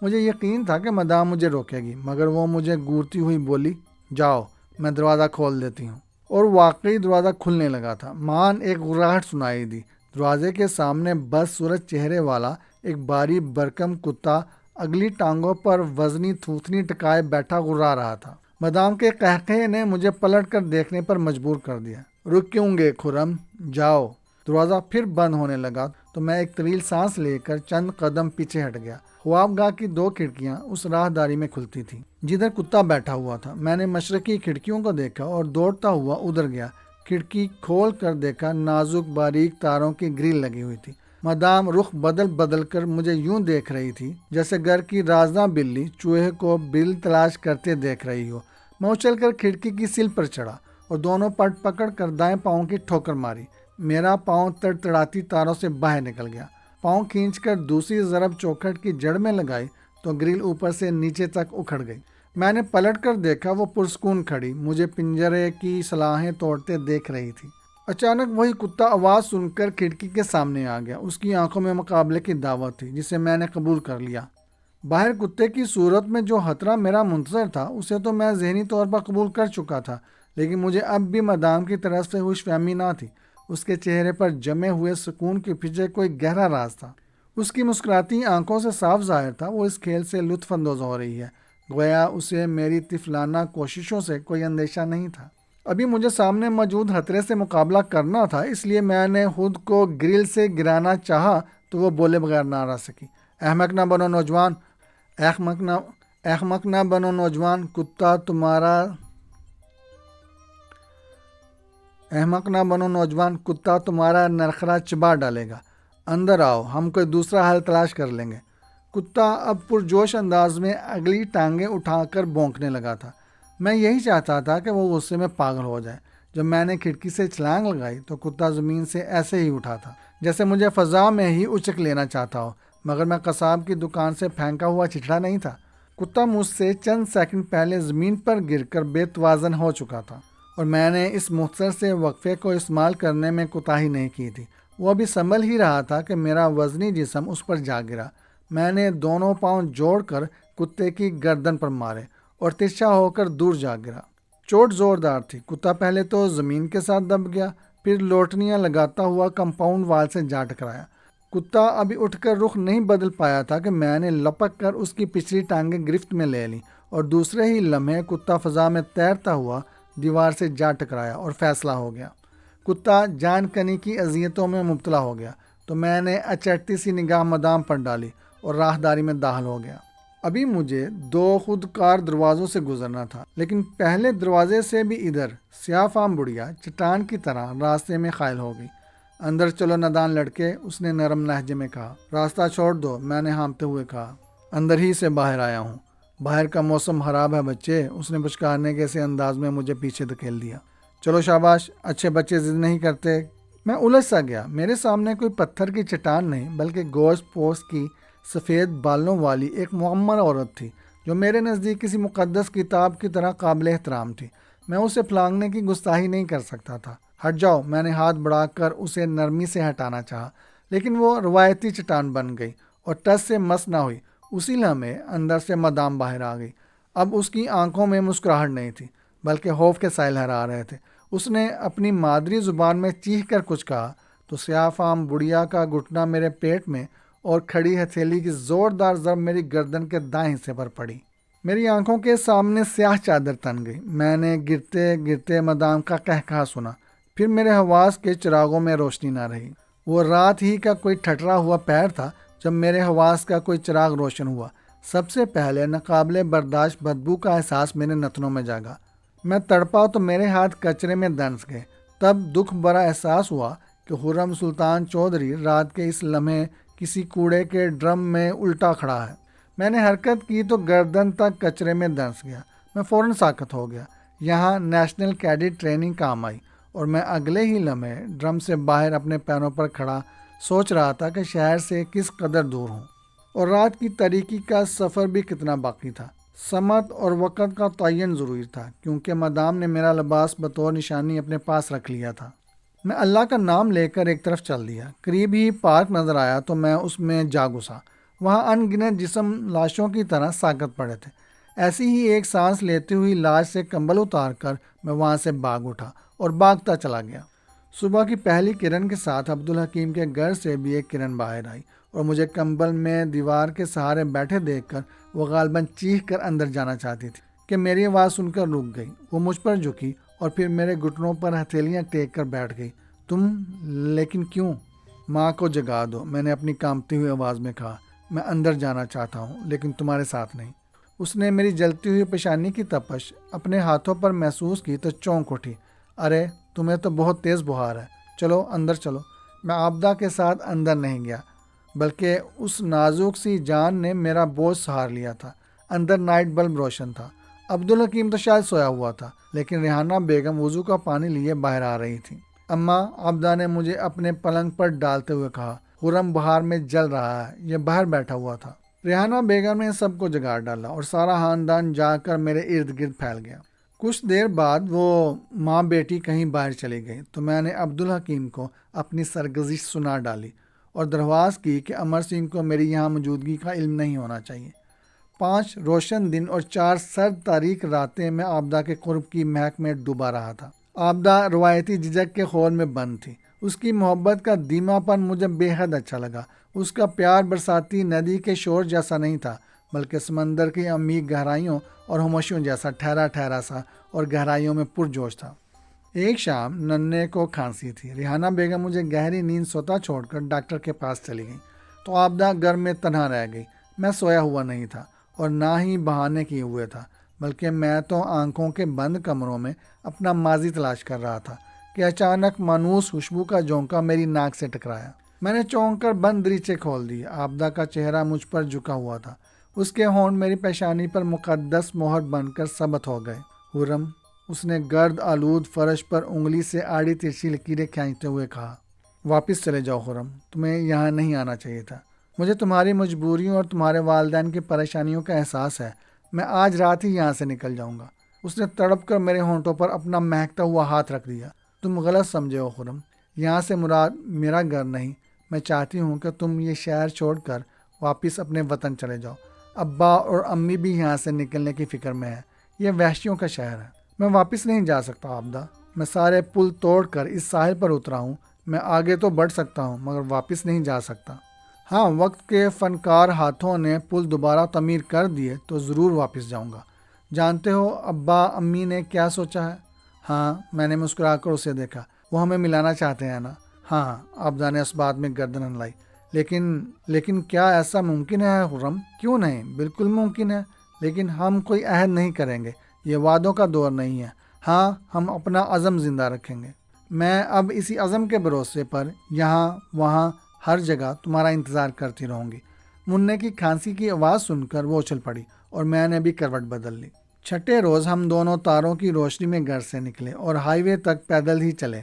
مجھے یقین تھا کہ مدام مجھے روکے گی، مگر وہ مجھے گورتی ہوئی بولی، جاؤ، میں دروازہ کھول دیتی ہوں۔ اور واقعی دروازہ کھلنے لگا تھا۔ مان ایک غراہٹ سنائی دی۔ دروازے کے سامنے بس صورت چہرے والا ایک باری برکم کتا اگلی ٹانگوں پر وزنی تھوتنی ٹکائے بیٹھا غرا رہا تھا۔ مدام کے قہقہے نے مجھے پلٹ کر دیکھنے پر مجبور کر دیا۔ رک کیوں گے خرم، جاؤ۔ دروازہ پھر بند ہونے لگا تو میں ایک طویل سانس لے کر چند قدم پیچھے ہٹ گیا۔ خوابگاہ کی 2 کھڑکیاں اس راہداری میں کھلتی تھیں جدھر کتا بیٹھا ہوا تھا۔ میں نے مشرقی کھڑکیوں کو دیکھا اور دوڑتا ہوا ادھر گیا۔ کھڑکی کھول کر دیکھا، نازک باریک تاروں کی گرل لگی ہوئی تھی۔ مدام رخ بدل بدل کر مجھے یوں دیکھ رہی تھی جیسے گھر کی رازداں بلی چوہے کو بل تلاش کرتے دیکھ رہی ہو۔ میں اچھل کر کھڑکی کی سل پر چڑھا اور دونوں پٹ پکڑ کر دائیں پاؤں کی ٹھوکر ماری۔ میرا پاؤں تڑتڑاتی تاروں سے باہر نکل گیا۔ پاؤں کھینچ کر دوسری ضرب چوکھٹ کی جڑ میں لگائی تو گرل اوپر سے نیچے تک اکھڑ گئی۔ میں نے پلٹ کر دیکھا، وہ پرسکون کھڑی مجھے پنجرے کی صلاحیں توڑتے دیکھ رہی تھی۔ اچانک وہی کتا آواز سن کر کھڑکی کے سامنے آ گیا۔ اس کی آنکھوں میں مقابلے کی دعوت تھی جسے میں نے قبول کر لیا۔ باہر کتے کی صورت میں جو خطرہ میرا منتظر تھا اسے تو میں ذہنی طور پر قبول کر چکا تھا، لیکن مجھے اب بھی مدام کی طرف سے ہوش فہمی نہ تھی۔ اس کے چہرے پر جمے ہوئے سکون کے پیچھے کوئی گہرا راز تھا۔ اس کی مسکراتی آنکھوں سے صاف ظاہر تھا وہ اس کھیل سے لطف اندوز ہو رہی ہے، گویا اسے میری طفلانہ کوششوں سے کوئی اندیشہ نہیں تھا۔ ابھی مجھے سامنے موجود خطرے سے مقابلہ کرنا تھا، اس لیے میں نے خود کو گرل سے گرانا چاہا تو وہ بولے بغیر نہ رہ سکی۔ احمق نہ بنو نوجوان، احمق نہ بنو نوجوان، کتا تمہارا احمق نہ بنو نوجوان، کتا تمہارا نرخرا چبا ڈالے گا۔ اندر آؤ، ہم کوئی دوسرا حل تلاش کر لیں گے۔ کتا اب پرجوش انداز میں اگلی ٹانگیں اٹھا کر بھونکنے لگا تھا۔ میں یہی چاہتا تھا کہ وہ غصے میں پاگل ہو جائے۔ جب میں نے کھڑکی سے چھلانگ لگائی تو کتا زمین سے ایسے ہی اٹھا تھا جیسے مجھے فضا میں ہی اچک لینا چاہتا ہو، مگر میں قصاب کی دکان سے پھینکا ہوا چچڑا نہیں تھا۔ کتا مجھ سے چند سیکنڈ پہلے زمین پر گر کر بے توازن ہو چکا تھا، اور میں نے اس مختصر سے وقفے کو استعمال کرنے میں کوتاہی نہیں کی تھی۔ وہ ابھی سنبھل ہی رہا تھا کہ میرا وزنی جسم اس پر جا گرا۔ میں نے دونوں پاؤں جوڑ کر کتے کی گردن پر مارے اور ترچھا ہو کر دور جا گرا۔ چوٹ زوردار تھی۔ کتا پہلے تو زمین کے ساتھ دب گیا، پھر لوٹنیاں لگاتا ہوا کمپاؤنڈ وال سے جا ٹکرایا۔ کتا ابھی اٹھ کر رخ نہیں بدل پایا تھا کہ میں نے لپک کر اس کی پچھلی ٹانگیں گرفت میں لے لیں، اور دوسرے ہی لمحے کتا فضا میں تیرتا ہوا دیوار سے جا ٹکرایا اور فیصلہ ہو گیا۔ کتا جان کنی کی اذیتوں میں مبتلا ہو گیا تو میں نے اچٹتی سی نگاہ مدام پر ڈالی اور راہداری میں داخل ہو گیا۔ ابھی مجھے 2 خودکار دروازوں سے گزرنا تھا، لیکن پہلے دروازے سے بھی ادھر سیاہ فام بڑھیا چٹان کی طرح راستے میں قائل ہو گئی۔ اندر چلو نادان لڑکے، اس نے نرم لہجے میں کہا۔ راستہ چھوڑ دو، میں نے ہانپتے ہوئے کہا۔ اندر ہی سے باہر آیا ہوں، باہر کا موسم خراب ہے بچے، اس نے پچکارنے کے سے انداز میں مجھے پیچھے دھکیل دیا۔ چلو شاباش، اچھے بچے ضد نہیں کرتے۔ میں الجھ سا گیا۔ میرے سامنے کوئی پتھر کی چٹان نہیں بلکہ گوشت پوست کی سفید بالوں والی ایک معمر عورت تھی جو میرے نزدیک کسی مقدس کتاب کی طرح قابل احترام تھی۔ میں اسے پھلانگنے کی گستاخی نہیں کر سکتا تھا۔ ہٹ جاؤ، میں نے ہاتھ بڑھا کر اسے نرمی سے ہٹانا چاہا، لیکن وہ روایتی چٹان بن گئی اور ٹس سے مس نہ ہوئی۔ اسی لمحے اندر سے مدام باہر آ گئی۔ اب اس کی آنکھوں میں مسکراہٹ نہیں تھی بلکہ خوف کے سائل لہرا رہے تھے۔ اس نے اپنی مادری زبان میں چیخ کر کچھ کہا تو سیاہ فام بڑھیا کا گھٹنا میرے پیٹ میں اور کھڑی ہتھیلی کی زوردار ضرب میری گردن کے دائیں حصے پر پڑی۔ میری آنکھوں کے سامنے سیاہ چادر تن گئی۔ میں نے گرتے گرتے مدام کا قہقہا سنا، پھر میرے حواس کے چراغوں میں روشنی نہ رہی۔ وہ رات ہی کا کوئی ٹھٹرا ہوا پیر تھا جب میرے حواس کا کوئی چراغ روشن ہوا۔ سب سے پہلے ناقابل برداشت بدبو کا احساس میرے نتنوں میں جاگا۔ میں تڑپا تو میرے ہاتھ کچرے میں دنس گئے۔ تب دکھ بھرا احساس ہوا کہ خرم سلطان چودھری رات کے اس لمحے کسی کوڑے کے ڈرم میں الٹا کھڑا ہے۔ میں نے حرکت کی تو گردن تک کچرے میں دنس گیا۔ میں فوراً ساکت ہو گیا۔ یہاں نیشنل کیڈٹ ٹریننگ کام آئی اور میں اگلے ہی لمحے ڈرم سے باہر اپنے پیروں پر کھڑا سوچ رہا تھا کہ شہر سے کس قدر دور ہوں اور رات کی تاریکی کا سفر بھی کتنا باقی تھا۔ سمت اور وقت کا تعین ضروری تھا کیونکہ مدام نے میرا لباس بطور نشانی اپنے پاس رکھ لیا تھا۔ میں اللہ کا نام لے کر ایک طرف چل دیا۔ قریب ہی پارک نظر آیا تو میں اس میں جا گھسا۔ وہاں ان گنت جسم لاشوں کی طرح ساکت پڑے تھے۔ ایسی ہی ایک سانس لیتی ہوئی لاش سے کمبل اتار کر میں وہاں سے بھاگ اٹھا اور بھاگتا چلا گیا۔ صبح کی پہلی کرن کے ساتھ عبدالحکیم کے گھر سے بھی ایک کرن باہر آئی اور مجھے کمبل میں دیوار کے سہارے بیٹھے دیکھ کر وہ غالباً چیخ کر اندر جانا چاہتی تھی کہ میری آواز سن کر رک گئی۔ وہ مجھ پر جھکی اور پھر میرے گھٹنوں پر ہتھیلیاں ٹیک کر بیٹھ گئی۔ تم؟ لیکن کیوں؟ ماں کو جگا دو، میں نے اپنی کانپتی ہوئی آواز میں کہا۔ میں اندر جانا چاہتا ہوں لیکن تمہارے ساتھ نہیں۔ اس نے میری جلتی ہوئی پیشانی کی تپش اپنے ہاتھوں پر محسوس کی تو چونک اٹھی۔ ارے تمہیں تو بہت تیز بخار ہے، چلو اندر چلو۔ میں آبدہ کے ساتھ اندر نہیں گیا بلکہ اس نازک سی جان نے میرا بوجھ سہار لیا تھا۔ اندر نائٹ بلب روشن تھا۔ عبدالحکیم تو شاید سویا ہوا تھا لیکن ریحانہ بیگم وضو کا پانی لیے باہر آ رہی تھی۔ اماں، آبدہ نے مجھے اپنے پلنگ پر ڈالتے ہوئے کہا۔ خرم بہار میں جل رہا ہے، یہ باہر بیٹھا ہوا تھا۔ ریحانہ بیگم نے سب کو جگا ڈالا اور سارا خاندان جا کر میرے ارد گرد پھیل گیا۔ کچھ دیر بعد وہ ماں بیٹی کہیں باہر چلی گئی تو میں نے عبدالحکیم کو اپنی سرگزشت سنا ڈالی اور درخواست کی کہ امر سنگھ کو میری یہاں موجودگی کا علم نہیں ہونا چاہیے۔ 5 روشن دن اور 4 سرد تاریک راتیں میں آبدہ کے قرب کی مہک میں ڈوبا رہا تھا۔ آبدہ روایتی جھجک کے خول میں بند تھی۔ اس کی محبت کا دھیما پن مجھے بے حد اچھا لگا۔ اس کا پیار برساتی ندی کے شور جیسا نہیں تھا، بلکہ سمندر کی عمیق گہرائیوں اور خاموشیوں جیسا ٹھہرا ٹھہرا سا اور گہرائیوں میں پرجوش تھا۔ ایک شام ننھے کو کھانسی تھی۔ ریحانہ بیگم مجھے گہری نیند سوتا چھوڑ کر ڈاکٹر کے پاس چلی گئی تو آبدہ گھر میں تنہا رہ گئی۔ میں سویا ہوا نہیں تھا اور نہ ہی بہانے کیے ہوئے تھا، بلکہ میں تو آنکھوں کے بند کمروں میں اپنا ماضی تلاش کر رہا تھا کہ اچانک مانوس خوشبو کا جھونکا میری ناک سے ٹکرایا۔ میں نے چونک کر بند دریچے کھول دیے۔ آبدہ کا چہرہ مجھ پر جھکا ہوا تھا۔ اس کے ہونٹ میری پیشانی پر مقدس مہر بن کر ثبت ہو گئے۔ خرم، اس نے گرد آلود فرش پر انگلی سے آڑی ترچھی لکیریں کھینچتے ہوئے کہا، واپس چلے جاؤ خرم، تمہیں یہاں نہیں آنا چاہیے تھا۔ مجھے تمہاری مجبوریوں اور تمہارے والدین کی پریشانیوں کا احساس ہے۔ میں آج رات ہی یہاں سے نکل جاؤں گا۔ اس نے تڑپ کر میرے ہونٹوں پر اپنا مہکتا ہوا ہاتھ رکھ دیا۔ تم غلط سمجھے ہو خرم، یہاں سے مراد میرا گھر نہیں۔ میں چاہتی ہوں کہ تم یہ شہر چھوڑ کر واپس اپنے وطن چلے جاؤ۔ ابا اور امی بھی یہاں سے نکلنے کی فکر میں ہے۔ یہ وحشیوں کا شہر ہے۔ میں واپس نہیں جا سکتا آبدہ۔ میں سارے پل توڑ کر اس ساحل پر اترا ہوں۔ میں آگے تو بڑھ سکتا ہوں مگر واپس نہیں جا سکتا۔ ہاں، وقت کے فنکار ہاتھوں نے پل دوبارہ تعمیر کر دیے تو ضرور واپس جاؤں گا۔ جانتے ہو ابا امی نے کیا سوچا ہے؟ ہاں، میں نے مسکرا کر اسے دیکھا۔ وہ ہمیں ملانا چاہتے ہیں نا؟ ہاں، آبدہ نے اس بات میں گردن ہلائی۔ لیکن کیا ایسا ممکن ہے خرم؟ کیوں نہیں، بالکل ممکن ہے، لیکن ہم کوئی عہد نہیں کریں گے۔ یہ وعدوں کا دور نہیں ہے۔ ہاں، ہم اپنا عزم زندہ رکھیں گے۔ میں اب اسی عزم کے بھروسے پر یہاں وہاں ہر جگہ تمہارا انتظار کرتی رہوں گی۔ منّے کی کھانسی کی آواز سن کر وہ اچھل پڑی اور میں نے بھی کروٹ بدل لی۔ 6 روز ہم دونوں تاروں کی روشنی میں گھر سے نکلے اور ہائی وے تک پیدل ہی چلے۔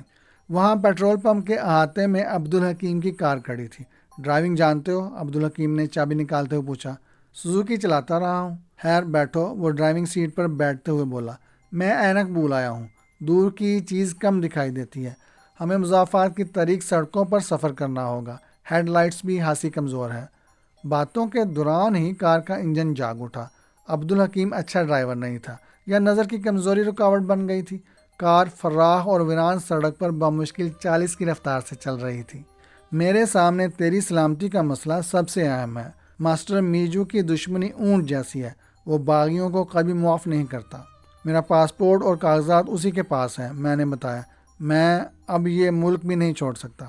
وہاں پیٹرول پمپ کے احاطے میں عبدالحکیم کی کار کھڑی تھی۔ ڈرائیونگ جانتے ہو؟ عبدالحکیم نے چابی نکالتے ہوئے پوچھا۔ سوزوکی چلاتا رہا ہوں۔ خیر بیٹھو، وہ ڈرائیونگ سیٹ پر بیٹھتے ہوئے بولا۔ میں اینک بھول آیا ہوں، دور کی چیز کم دکھائی دیتی ہے۔ ہمیں مضافات کی طریق سڑکوں پر سفر کرنا ہوگا۔ ہیڈ لائٹس بھی خاصی کمزور ہے۔ باتوں کے دوران ہی کار کا انجن جاگ اٹھا۔ عبدالحکیم اچھا ڈرائیور نہیں تھا یا نظر کی کمزوری رکاوٹ بن گئی تھی؟ کار فراخ اور ویران سڑک پر بمشکل 40 کی رفتار سے چل رہی تھی۔ میرے سامنے تیری سلامتی کا مسئلہ سب سے اہم ہے۔ ماسٹر میجو کی دشمنی اونٹ جیسی ہے، وہ باغیوں کو کبھی معاف نہیں کرتا۔ میرا پاسپورٹ اور کاغذات اسی کے پاس ہیں، میں نے بتایا۔ میں اب یہ ملک بھی نہیں چھوڑ سکتا۔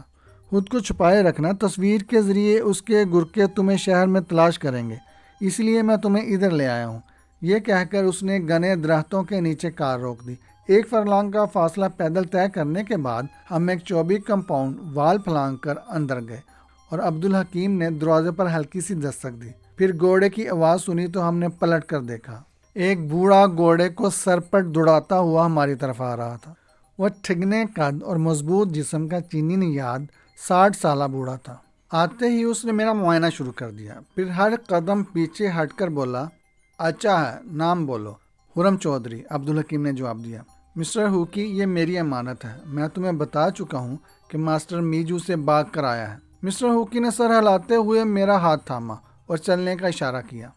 خود کو چھپائے رکھنا، تصویر کے ذریعے اس کے گرکے تمہیں شہر میں تلاش کریں گے، اس لیے میں تمہیں ادھر لے آیا ہوں۔ یہ کہہ کر اس نے گھنے درختوں کے نیچے کار روک دی۔ 1 فرلانگ کا فاصلہ پیدل طے کرنے کے بعد ہم ایک چوبی کمپاؤنڈ وال پھلانگ کر اندر گئے اور عبدالحکیم نے دروازے پر ہلکی سی دستک دی۔ پھر گھوڑے کی آواز سنی تو ہم نے پلٹ کر دیکھا۔ ایک بوڑھا گھوڑے کو سر پر دوڑاتا ہوا ہماری طرف آ رہا تھا۔ وہ ٹھگنے قد اور مضبوط جسم کا چینی نیاد 60 سالہ بوڑھا تھا۔ آتے ہی اس نے میرا معائنہ شروع کر دیا، پھر ہر قدم پیچھے ہٹ کر بولا، اچھا ہے، نام بولو۔ خرم چودھری، عبدالحکیم نے جواب دیا۔ مسٹر ہوکی، یہ میری امانت ہے۔ میں تمہیں بتا چکا ہوں کہ ماسٹر میجو سے بھاگ کر آیا ہے۔ مسٹر ہوکی نے سر ہلاتے ہوئے میرا ہاتھ تھاما اور چلنے کا اشارہ کیا۔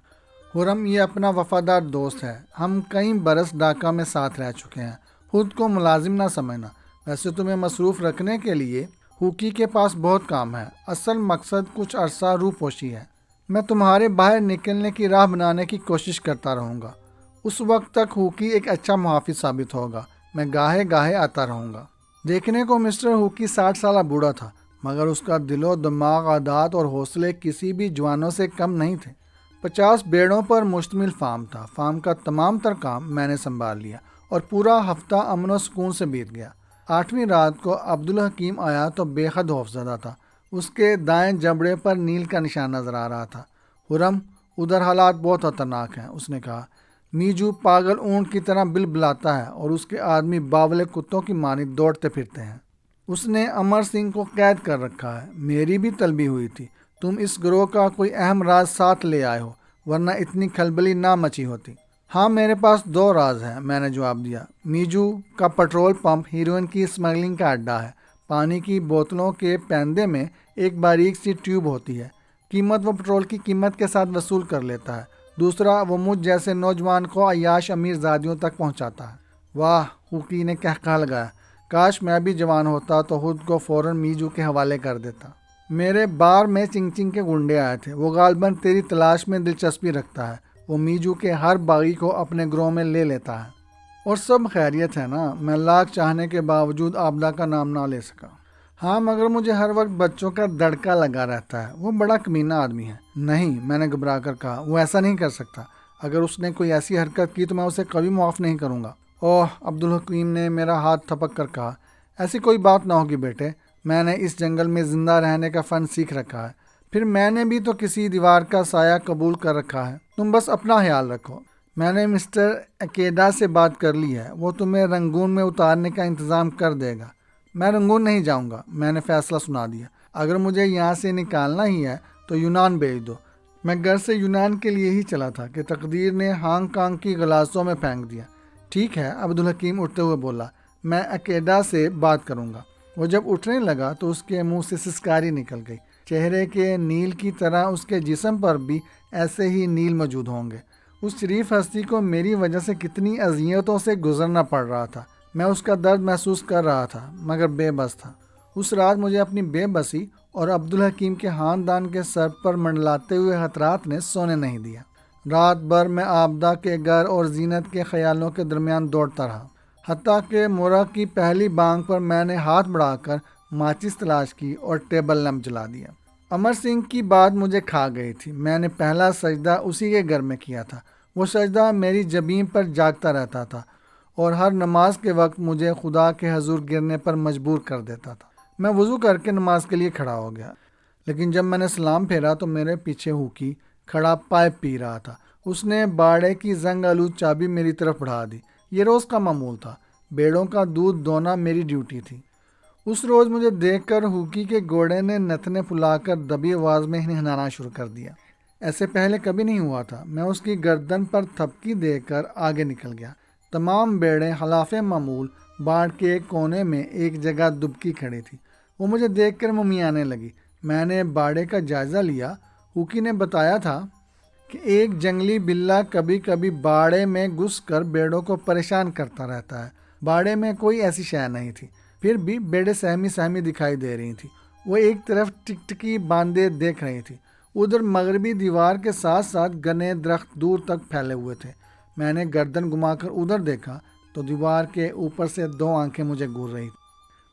خرم، یہ اپنا وفادار دوست ہے۔ ہم کئی برس ڈھاکہ میں ساتھ رہ چکے ہیں۔ خود کو ملازم نہ سمجھنا۔ ویسے تمہیں مصروف رکھنے کے لیے ہوکی کے پاس بہت کام ہے۔ اصل مقصد کچھ عرصہ روپوشی ہے۔ میں تمہارے باہر نکلنے کی راہ بنانے کی کوشش کرتا رہوں گا۔ اس وقت تک ہوکی ایک اچھا محافظ ثابت ہوگا۔ میں گاہے گاہے آتا رہوں گا۔ دیکھنے کو مسٹر ہوکی 60 سالہ بوڑھا تھا، مگر اس کا دل و دماغ، عادات اور حوصلے کسی بھی جوانوں سے کم نہیں تھے۔ 50 بیڑوں پر مشتمل فارم تھا۔ فارم کا تمام تر کام میں نے سنبھال لیا اور پورا ہفتہ امن و سکون سے بیت گیا۔ 8ویں رات کو عبدالحکیم آیا تو بے حد خوفزدہ تھا۔ اس کے دائیں جبڑے پر نیل کا نشان نظر آ رہا تھا۔ خرم، ادھر حالات بہت خطرناک ہیں، اس نے کہا۔ میجو پاگل اونٹ کی طرح بلبلاتا ہے اور اس کے آدمی باولے کتوں کی مانند دوڑتے پھرتے ہیں۔ اس نے امر سنگھ کو قید کر رکھا ہے۔ میری بھی طلبی ہوئی تھی۔ تم اس گروہ کا کوئی اہم راز ساتھ لے آئے ہو، ورنہ اتنی کھلبلی نہ مچی ہوتی۔ ہاں میرے پاس 2 راز ہیں، میں نے جواب دیا۔ میجو کا پیٹرول پمپ ہیروئن کی اسمگلنگ کا اڈا ہے۔ پانی کی بوتلوں کے پیندے میں ایک باریک سی ٹیوب ہوتی ہے، قیمت وہ پیٹرول کی قیمت کے ساتھ وصول کر لیتا ہے۔ دوسرا، وہ مجھ جیسے نوجوان کو عیاش امیر زادیوں تک پہنچاتا ہے۔ واہ، ہوکی نے کہا لگایا، کاش میں بھی جوان ہوتا تو خود کو فوراً میجو کے حوالے کر دیتا۔ میرے بار میں چنگ چنگ کے گنڈے آئے تھے، وہ غالباً تیری تلاش میں دلچسپی رکھتا ہے۔ وہ میجو کے ہر باغی کو اپنے گروہ میں لے لیتا ہے۔ اور سب خیریت ہے نا؟ میں لاکھ چاہنے کے باوجود آبدہ کا نام نہ لے سکا۔ ہاں، مگر مجھے ہر وقت بچوں کا دڑکا لگا رہتا ہے۔ وہ بڑا کمینہ آدمی ہے۔ نہیں، میں نے گھبرا کر کہا، وہ ایسا نہیں کر سکتا۔ اگر اس نے کوئی ایسی حرکت کی تو میں اسے کبھی معاف نہیں کروں گا۔ اوہ، عبدالحکیم نے میرا ہاتھ تھپک کر کہا، ایسی کوئی بات نہ ہوگی بیٹے، میں نے اس جنگل میں زندہ رہنے کا فن سیکھ رکھا ہے، پھر میں نے بھی تو کسی دیوار کا سایہ قبول کر رکھا ہے۔ تم بس اپنا خیال رکھو۔ میں نے مسٹر اکیڈا سے بات کر لی ہے، وہ تمہیں رنگون میں اتارنے کا انتظام کر دے گا۔ میں رنگون نہیں جاؤں گا، میں نے فیصلہ سنا دیا۔ اگر مجھے یہاں سے نکالنا ہی ہے تو یونان بھیج دو۔ میں گھر سے یونان کے لیے ہی چلا تھا کہ تقدیر نے ہانگ کانگ کی گلاسوں میں پھینک دیا۔ ٹھیک ہے، عبدالحکیم اٹھتے ہوئے بولا، میں اکیڈا سے بات کروں گا۔ وہ جب اٹھنے لگا تو اس کے منہ سے سسکاری نکل گئی۔ چہرے کے نیل کی طرح اس کے جسم پر بھی ایسے ہی نیل موجود ہوں گے۔ اس شریف ہستی کو میری وجہ سے کتنی اذیتوں سے گزرنا پڑ رہا تھا۔ میں اس کا درد محسوس کر رہا تھا، مگر بے بس تھا۔ اس رات مجھے اپنی بے بسی اور عبدالحکیم کے خاندان کے سر پر منڈلاتے ہوئے خطرات نے سونے نہیں دیا۔ رات بھر میں آبدہ کے گھر اور زینت کے خیالوں کے درمیان دوڑتا رہا، حتیٰ کہ مرغ کی پہلی بانگ پر میں نے ہاتھ بڑھا کر ماچس تلاش کی اور ٹیبل لیمپ جلا دیا۔ امر سنگھ کی بات مجھے کھا گئی تھی۔ میں نے پہلا سجدہ اسی کے گھر میں کیا تھا۔ وہ سجدہ میری جبین پر جاگتا رہتا تھا اور ہر نماز کے وقت مجھے خدا کے حضور گرنے پر مجبور کر دیتا تھا۔ میں وضو کر کے نماز کے لیے کھڑا ہو گیا، لیکن جب میں نے سلام پھیرا تو میرے پیچھے ہوکی کھڑا پائپ پی رہا تھا۔ اس نے باڑے کی زنگ آلود چابی میری طرف بڑھا دی۔ یہ روز کا معمول تھا، بیڑوں کا دودھ دونا میری ڈیوٹی تھی۔ اس روز مجھے دیکھ کر ہوکی کے گھوڑے نے نتنے پھلا کر دبی آواز میں ہنہنانا شروع کر دیا۔ ایسے پہلے کبھی نہیں ہوا تھا۔ میں اس کی گردن پر تھپکی دے کر آگے نکل گیا۔ تمام بیڑیں خلاف معمول باڑ کے ایک کونے میں ایک جگہ دبکی کھڑی تھی۔ وہ مجھے دیکھ کر ممیانے لگی۔ میں نے باڑے کا جائزہ لیا۔ ہوکی نے بتایا تھا کہ ایک جنگلی بلّا کبھی کبھی باڑے میں گھس کر بیڑوں کو پریشان کرتا رہتا ہے۔ باڑے میں کوئی ایسی شے نہیں تھی، پھر بھی بیڑیں سہمی سہمی دکھائی دے رہی تھیں۔ وہ ایک طرف ٹکٹکی باندھے دیکھ رہی تھی۔ ادھر مغربی دیوار کے ساتھ ساتھ گھنے درخت دور تک پھیلے ہوئے تھے۔ میں نے گردن گھما کر ادھر دیکھا تو دیوار کے اوپر سے 2 آنکھیں مجھے گور رہی تھیں۔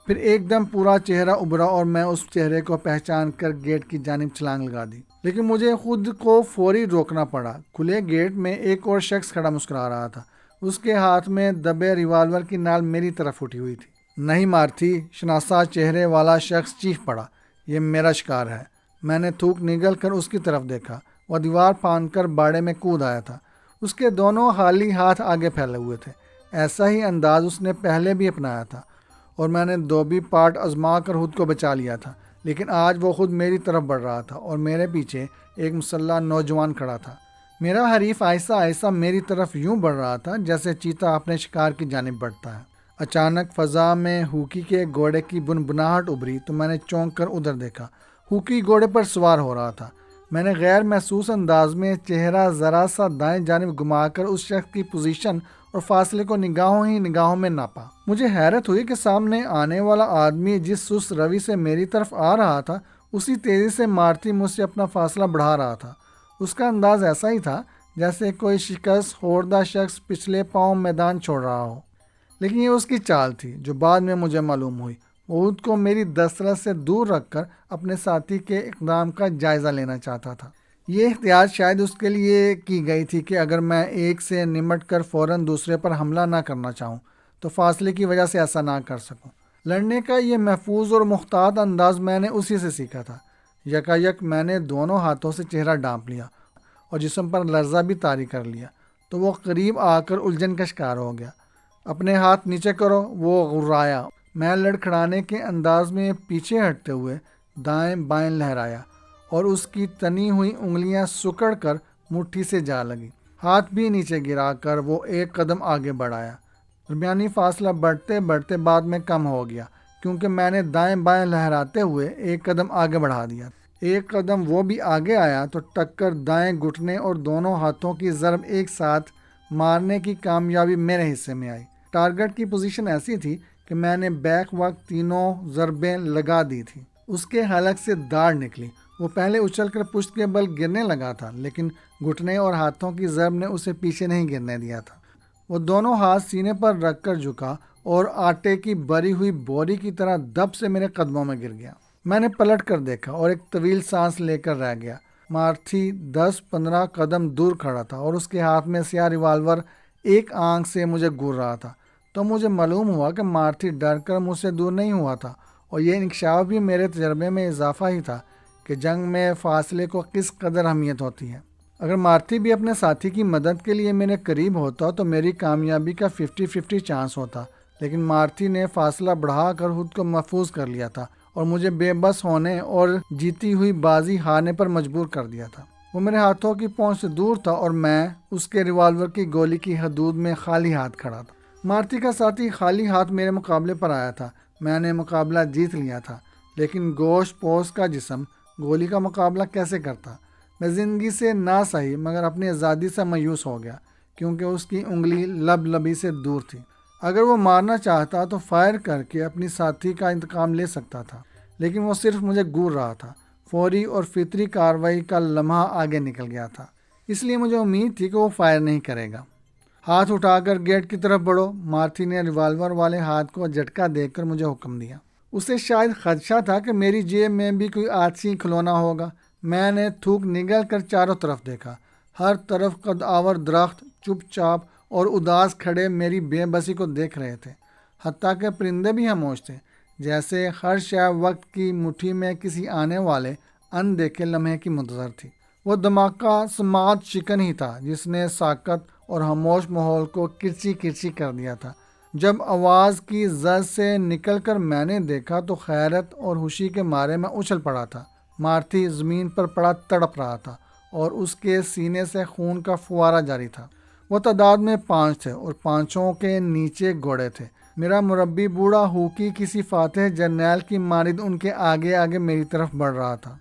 پھر ایک دم پورا چہرہ ابھرا اور میں اس چہرے کو پہچان کر گیٹ کی جانب چھلانگ لگا دی، لیکن مجھے خود کو فوری روکنا پڑا۔ کھلے گیٹ میں ایک اور شخص کھڑا مسکرا رہا تھا۔ اس کے ہاتھ میں دبے ریوالور کی نال میری طرف اٹھی ہوئی تھی۔ نہیں مارتی، شناسا چہرے والا شخص چیخ پڑا، یہ میرا شکار ہے۔ میں نے تھوک نگل کر اس کی طرف دیکھا۔ وہ دیوار پھاند کر باڑے میں کود آیا تھا۔ اس کے دونوں خالی ہاتھ آگے پھیلے ہوئے تھے۔ ایسا ہی انداز اس نے پہلے بھی اپنایا تھا اور میں نے دھوبی پاٹ آزما کر خود کو بچا لیا تھا، لیکن آج وہ خود میری طرف بڑھ رہا تھا اور میرے پیچھے ایک مسلح نوجوان کھڑا تھا۔ میرا حریف آہستہ آہستہ میری طرف یوں بڑھ رہا تھا جیسے چیتا اپنے شکار کی جانب بڑھتا ہے۔ اچانک فضا میں ہوکی کے گھوڑے کی بنبناہٹ ابھری تو میں نے چونک کر ادھر دیکھا۔ ہوکی گھوڑے پر سوار ہو رہا تھا۔ میں نے غیر محسوس انداز میں چہرہ ذرا سا دائیں جانب گھما کر اس شخص کی پوزیشن اور فاصلے کو نگاہوں میں ناپا۔ مجھے حیرت ہوئی کہ سامنے آنے والا آدمی جس سست روی سے میری طرف آ رہا تھا، اسی تیزی سے مارتی مجھ سے اپنا فاصلہ بڑھا رہا تھا۔ اس کا انداز ایسا ہی تھا جیسے کوئی شکست خوردہ شخص پچھلے پاؤں میدان چھوڑ رہا ہو، لیکن یہ اس کی چال تھی جو بعد میں مجھے معلوم ہوئی۔ وہ خود کو میری دسترس سے دور رکھ کر اپنے ساتھی کے اقدام کا جائزہ لینا چاہتا تھا۔ یہ احتیاط شاید اس کے لیے کی گئی تھی کہ اگر میں ایک سے نمٹ کر فوراً دوسرے پر حملہ نہ کرنا چاہوں تو فاصلے کی وجہ سے ایسا نہ کر سکوں۔ لڑنے کا یہ محفوظ اور محتاط انداز میں نے اسی سے سیکھا تھا۔ یکایک میں نے دونوں ہاتھوں سے چہرہ ڈانپ لیا اور جسم پر لرزہ بھی طاری کر لیا تو وہ قریب آ کر الجھن کا شکار ہو گیا۔ اپنے ہاتھ نیچے کرو، وہ غرایا۔ میں لڑکھڑانے کے انداز میں پیچھے ہٹتے ہوئے دائیں بائیں لہرایا اور اس کی تنی ہوئی انگلیاں سکڑ کر مٹھی سے جا لگی۔ ہاتھ بھی نیچے گرا کر وہ ایک قدم آگے بڑھایا۔ درمیانی فاصلہ بڑھتے بڑھتے بعد میں کم ہو گیا کیونکہ میں نے دائیں بائیں لہراتے ہوئے ایک قدم آگے بڑھا دیا۔ ایک قدم وہ بھی آگے آیا تو ٹکر دائیں گھٹنے اور دونوں ہاتھوں کی ضرب ایک ساتھ مارنے کی کامیابی میرے حصے میں آئی۔ ٹارگٹ کی پوزیشن ایسی تھی کہ میں نے بیک وقت تینوں ضربیں لگا دی تھی۔ اس کے حلق سے داڑھ نکلی۔ وہ پہلے اچھل کر پشت کے بل گرنے لگا تھا، لیکن گھٹنے اور ہاتھوں کی ضرب نے اسے پیچھے نہیں گرنے دیا تھا۔ وہ دونوں ہاتھ سینے پر رکھ کر جھکا اور آٹے کی بری ہوئی بوری کی طرح دب سے میرے قدموں میں گر گیا۔ میں نے پلٹ کر دیکھا اور ایک طویل سانس لے کر رہ گیا۔ مارتھی 10-15 قدم دور کھڑا تھا اور اس کے ہاتھ میں سیاہ ریوالور ایک آنکھ سے مجھے گور رہا تھا۔ تو مجھے معلوم ہوا کہ مارتھی ڈر کر مجھ سے دور نہیں ہوا تھا، اور یہ انکشاف بھی میرے تجربے میں اضافہ ہی تھا کہ جنگ میں فاصلے کو کس قدر اہمیت ہوتی ہے۔ اگر مارتھی بھی اپنے ساتھی کی مدد کے لیے میرے قریب ہوتا تو میری کامیابی کا 50-50 چانس ہوتا، لیکن مارتھی نے فاصلہ بڑھا کر خود کو محفوظ کر لیا تھا اور مجھے بے بس ہونے اور جیتی ہوئی بازی ہارنے پر مجبور کر دیا تھا۔ وہ میرے ہاتھوں کی پہنچ سے دور تھا اور میں اس کے ریوالور کی گولی کی حدود میں خالی ہاتھ کھڑا تھا۔ مارتھی کا ساتھی خالی ہاتھ میرے مقابلے پر آیا تھا۔ میں نے مقابلہ جیت لیا تھا، لیکن گوشت پوش کا جسم گولی کا مقابلہ کیسے کرتا؟ میں زندگی سے نہ سہی مگر اپنی آزادی سے مایوس ہو گیا کیونکہ اس کی انگلی لب لبی سے دور تھی۔ اگر وہ مارنا چاہتا تو فائر کر کے اپنی ساتھی کا انتقام لے سکتا تھا، لیکن وہ صرف مجھے گور رہا تھا۔ فوری اور فطری کارروائی کا لمحہ آگے نکل گیا تھا، اس لیے مجھے امید تھی کہ وہ فائر نہیں کرے گا۔ ہاتھ اٹھا کر گیٹ کی طرف بڑھو، مارتھی نے ریوالور والے ہاتھ کو جھٹکا دے کر مجھے حکم دیا۔ اسے شاید خدشہ تھا کہ میری جیب میں بھی کوئی آتشی کھلونا ہوگا۔ میں نے تھوک نگل کر چاروں طرف دیکھا۔ ہر طرف قد آور درخت چپ چاپ اور اداس کھڑے میری بے بسی کو دیکھ رہے تھے، حتیٰ کہ پرندے بھی خاموش تھے، جیسے ہر شے وقت کی مٹھی میں کسی آنے والے اندیکھے لمحے کی منتظر تھی۔ وہ دھماکہ سماعت شکن ہی تھا جس نے ساکت اور خاموش ماحول کو کرچی کرچی کر دیا تھا۔ جب آواز کی زد سے نکل کر میں نے دیکھا تو حیرت اور خوشی کے مارے میں اچھل پڑا تھا۔ مارتھی زمین پر پڑا تڑپ رہا تھا اور اس کے سینے سے خون کا فوارہ جاری تھا۔ وہ تعداد میں 5 تھے اور 5 کے نیچے گھوڑے تھے۔ میرا مربی بوڑھا ہوکی کسی فاتح جرنیل کی مانند ان کے آگے آگے میری طرف بڑھ رہا تھا۔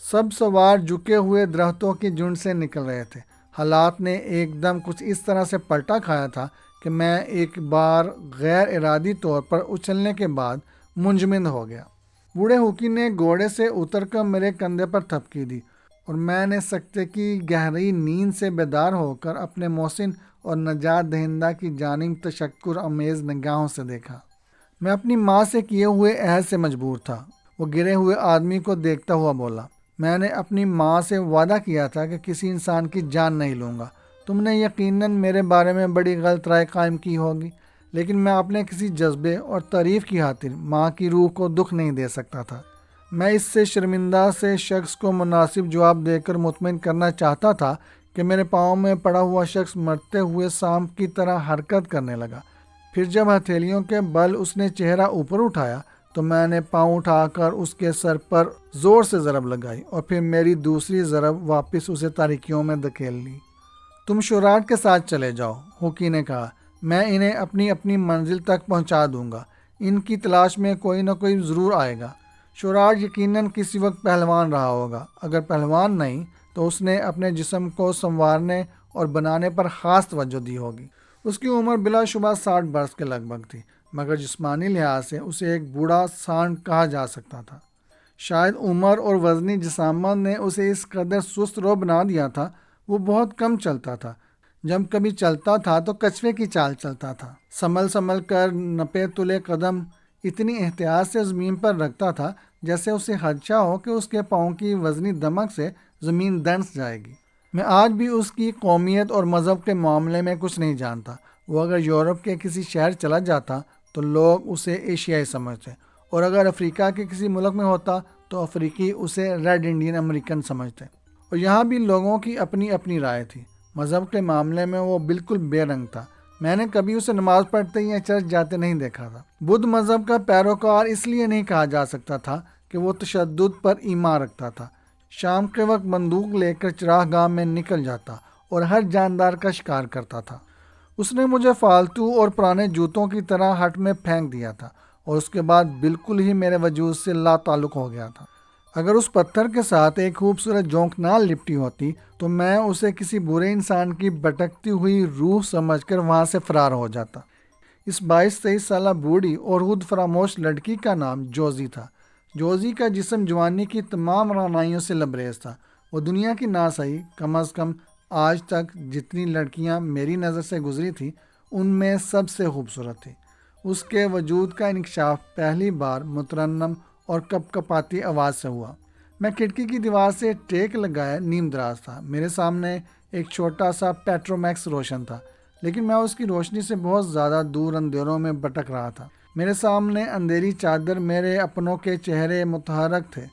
سب سوار جھکے ہوئے درختوں کی جھنڈ سے نکل رہے تھے۔ حالات نے ایک دم کچھ اس طرح سے پلٹا کھایا تھا کہ میں ایک بار غیر ارادی طور پر اچھلنے کے بعد منجمد ہو گیا۔ بوڑھے ہوکی نے گھوڑے سے اتر کر میرے کندھے پر تھپکی دی اور میں نے سکتے کی گہری نیند سے بیدار ہو کر اپنے محسن اور نجات دہندہ کی جانب تشکر آمیز نگاہوں سے دیکھا۔ میں اپنی ماں سے کیے ہوئے عہد سے مجبور تھا۔ وہ گرے ہوئے آدمی کو دیکھتا ہوا بولا، میں نے اپنی ماں سے وعدہ کیا تھا کہ کسی انسان کی جان نہیں لوں گا۔ تم نے یقیناً میرے بارے میں بڑی غلط رائے قائم کی ہوگی، لیکن میں اپنے کسی جذبے اور تعریف کی خاطر ماں کی روح کو دکھ نہیں دے سکتا تھا۔ میں اس سے شرمندہ سے شخص کو مناسب جواب دے کر مطمئن کرنا چاہتا تھا کہ میرے پاؤں میں پڑا ہوا شخص مرتے ہوئے سانپ کی طرح حرکت کرنے لگا۔ پھر جب ہتھیلیوں کے بل اس نے چہرہ اوپر اٹھایا تو میں نے پاؤں اٹھا کر اس کے سر پر زور سے ضرب لگائی اور پھر میری دوسری ضرب واپس اسے تاریکیوں میں دھکیل لی۔ تم شوراٹ کے ساتھ چلے جاؤ، ہوکی نے کہا، میں انہیں اپنی منزل تک پہنچا دوں گا۔ ان کی تلاش میں کوئی نہ کوئی ضرور آئے گا۔ شوراٹ یقیناً کسی وقت پہلوان رہا ہوگا، اگر پہلوان نہیں تو اس نے اپنے جسم کو سنوارنے اور بنانے پر خاص توجہ دی ہوگی۔ اس کی عمر بلا شبہ 60 برس کے لگ بھگ تھی، مگر جسمانی لحاظ سے اسے ایک بوڑھا سانڈ کہا جا سکتا تھا۔ شاید عمر اور وزنی جسامت نے اسے اس قدر سست رو بنا دیا تھا۔ وہ بہت کم چلتا تھا، جب کبھی چلتا تھا تو کچھوے کی چال چلتا تھا۔ سنبھل کر نپے تلے قدم اتنی احتیاط سے زمین پر رکھتا تھا جیسے اسے خدشہ ہو کہ اس کے پاؤں کی وزنی دمک سے زمین دنس جائے گی۔ میں آج بھی اس کی قومیت اور مذہب کے معاملے میں کچھ نہیں جانتا۔ وہ اگر یورپ کے کسی شہر چلا جاتا تو لوگ اسے ایشیائی سمجھتے، اور اگر افریقہ کے کسی ملک میں ہوتا تو افریقی اسے ریڈ انڈین امریکن سمجھتے۔ اور یہاں بھی لوگوں کی اپنی اپنی رائے تھی۔ مذہب کے معاملے میں وہ بالکل بے رنگ تھا۔ میں نے کبھی اسے نماز پڑھتے یا چرچ جاتے نہیں دیکھا تھا۔ بدھ مذہب کا پیروکار اس لیے نہیں کہا جا سکتا تھا کہ وہ تشدد پر ایمان رکھتا تھا۔ شام کے وقت بندوق لے کر چراغ گاہ میں نکل جاتا اور ہر جاندار کا شکار کرتا تھا۔ اس نے مجھے فالتو اور پرانے جوتوں کی طرح ہٹ میں پھینک دیا تھا اور اس کے بعد بالکل ہی میرے وجود سے لا تعلق ہو گیا تھا۔ اگر اس پتھر کے ساتھ ایک خوبصورت جونک نہ لپٹی ہوتی تو میں اسے کسی برے انسان کی بھٹکتی ہوئی روح سمجھ کر وہاں سے فرار ہو جاتا۔ اس 22-23 سالہ بوڑھی اور خود فراموش لڑکی کا نام جوزی تھا۔ جوزی کا جسم جوانی کی تمام رعنائیوں سے لبریز تھا۔ وہ دنیا کی نہ صحیح کم از کم آج تک جتنی لڑکیاں میری نظر سے گزری تھی ان میں سب سے خوبصورت تھی۔ اس کے وجود کا انکشاف پہلی بار مترنم اور کپ کپاتی آواز سے ہوا۔ میں کھڑکی کی دیوار سے ٹیک لگائے نیم دراز تھا۔ میرے سامنے ایک چھوٹا سا پیٹرومیکس روشن تھا، لیکن میں اس کی روشنی سے بہت زیادہ دور اندھیروں میں بھٹک رہا تھا۔ میرے سامنے اندھیری چادر میرے اپنوں کے چہرے متحرک تھے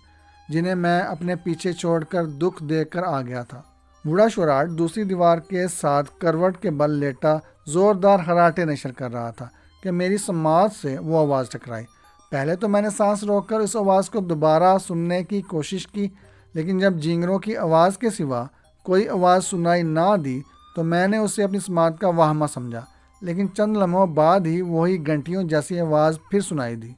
جنہیں میں اپنے پیچھے چھوڑ کر دکھ دے کر آ گیا تھا۔ بوڑھا شوراٹ دوسری دیوار کے ساتھ کروٹ کے بل لیٹا زوردار خراٹے نشر کر رہا تھا کہ میری سماعت سے وہ آواز ٹکرائی۔ پہلے تو میں نے سانس روک کر اس آواز کو دوبارہ سننے کی کوشش کی، لیکن جب جینگروں کی آواز کے سوا کوئی آواز سنائی نہ دی تو میں نے اسے اپنی سماعت کا وہمہ سمجھا۔ لیکن چند لمحوں بعد ہی وہی گھنٹیوں جیسی آواز پھر سنائی دی۔